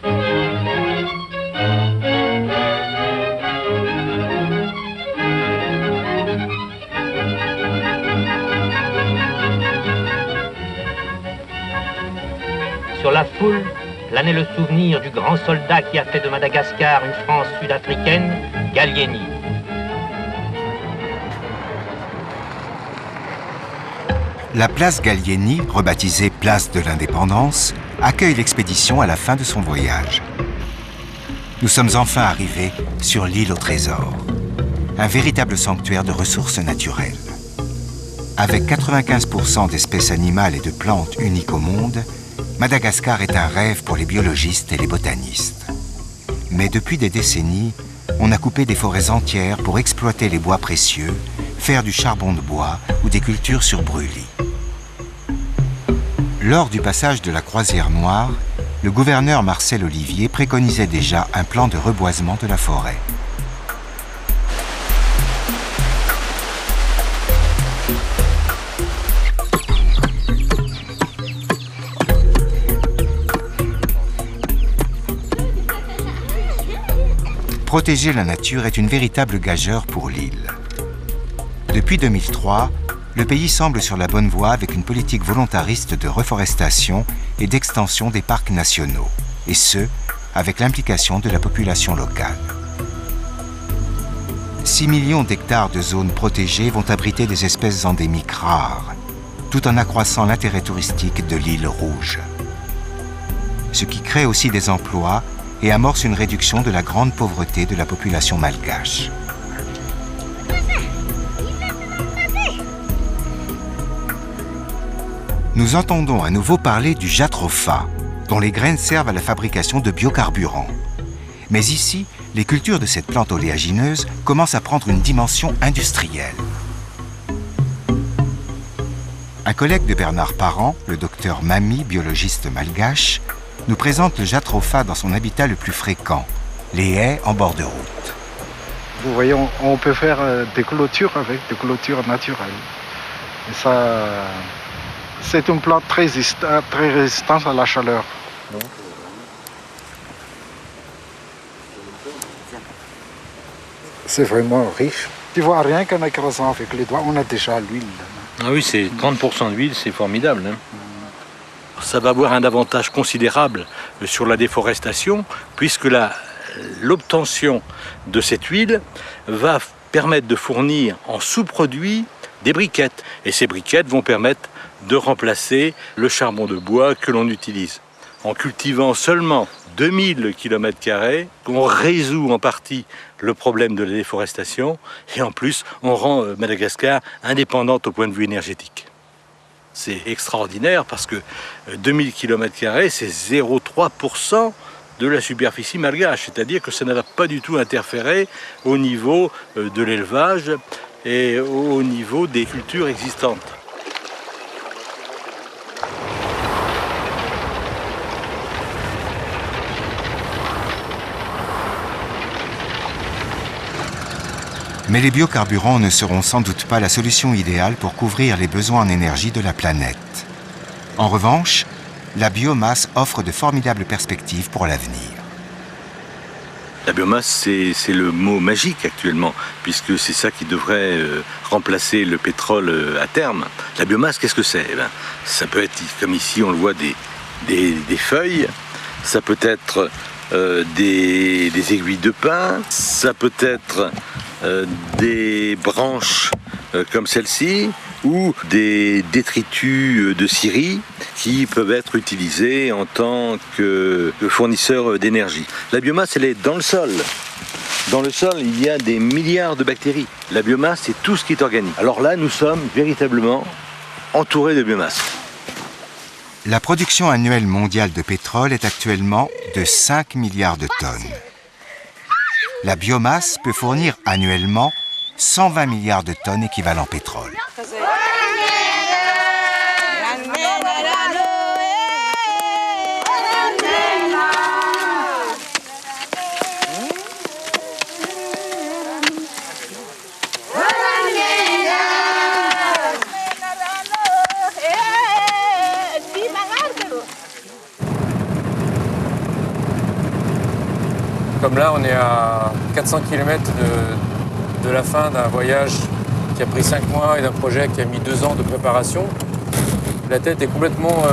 Sur la foule, planait le souvenir du grand soldat qui a fait de Madagascar une France sud-africaine, Gallieni. La place Gallieni, rebaptisée Place de l'Indépendance, accueille l'expédition à la fin de son voyage. Nous sommes enfin arrivés sur l'île au trésor, un véritable sanctuaire de ressources naturelles. Avec 95% d'espèces animales et de plantes uniques au monde, Madagascar est un rêve pour les biologistes et les botanistes. Mais depuis des décennies, on a coupé des forêts entières pour exploiter les bois précieux, faire du charbon de bois ou des cultures sur brûlis. Lors du passage de la croisière noire, le gouverneur Marcel Olivier préconisait déjà un plan de reboisement de la forêt. Protéger la nature est une véritable gageure pour l'île. Depuis 2003, le pays semble sur la bonne voie avec une politique volontariste de reforestation et d'extension des parcs nationaux, et ce, avec l'implication de la population locale. 6 millions d'hectares de zones protégées vont abriter des espèces endémiques rares, tout en accroissant l'intérêt touristique de l'île Rouge. Ce qui crée aussi des emplois et amorce une réduction de la grande pauvreté de la population malgache. Nous entendons à nouveau parler du jatropha, dont les graines servent à la fabrication de biocarburants. Mais ici, les cultures de cette plante oléagineuse commencent à prendre une dimension industrielle. Un collègue de Bernard Parent, le docteur Mami, biologiste malgache, nous présente le jatropha dans son habitat le plus fréquent, les haies en bord de route. Vous voyez, on peut faire des clôtures avec des clôtures naturelles. Et ça, c'est une plante très résistante à la chaleur. C'est vraiment riche. Tu vois, rien qu'en écrasant avec les doigts, on a déjà l'huile. Ah oui, c'est 30% d'huile, c'est formidable. Hein. Ça va avoir un avantage considérable sur la déforestation, puisque l'obtention de cette huile va permettre de fournir en sous-produit des briquettes. Et ces briquettes vont permettre de remplacer le charbon de bois que l'on utilise. En cultivant seulement 2000 km², on résout en partie le problème de la déforestation et en plus, on rend Madagascar indépendante au point de vue énergétique. C'est extraordinaire parce que 2000 km², c'est 0,3% de la superficie malgache, c'est-à-dire que ça n'a pas du tout interféré au niveau de l'élevage et au niveau des cultures existantes. Mais les biocarburants ne seront sans doute pas la solution idéale pour couvrir les besoins en énergie de la planète. En revanche, la biomasse offre de formidables perspectives pour l'avenir. La biomasse, c'est le mot magique actuellement, puisque c'est ça qui devrait remplacer le pétrole à terme. La biomasse, qu'est-ce que c'est? Ça peut être, comme ici on le voit, des feuilles, ça peut être des aiguilles de pin, ça peut être des branches comme celle-ci, ou des détritus de scierie qui peuvent être utilisés en tant que fournisseurs d'énergie. La biomasse, elle est dans le sol. Dans le sol, il y a des milliards de bactéries. La biomasse, c'est tout ce qui est organique. Alors là, nous sommes véritablement entourés de biomasse. La production annuelle mondiale de pétrole est actuellement de 5 milliards de tonnes. La biomasse peut fournir annuellement 120 milliards de tonnes équivalent pétrole. Comme là, on est à 400 km de la fin d'un voyage qui a pris 5 mois et d'un projet qui a mis 2 ans de préparation. La tête est complètement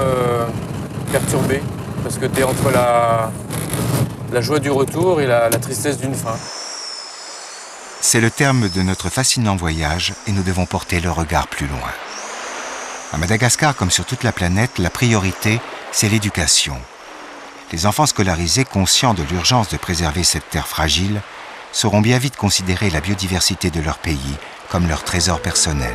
perturbée parce que tu es entre la joie du retour et la tristesse d'une fin. C'est le terme de notre fascinant voyage et nous devons porter le regard plus loin. À Madagascar, comme sur toute la planète, la priorité, c'est l'éducation. Les enfants scolarisés, conscients de l'urgence de préserver cette terre fragile, sauront bien vite considérer la biodiversité de leur pays comme leur trésor personnel.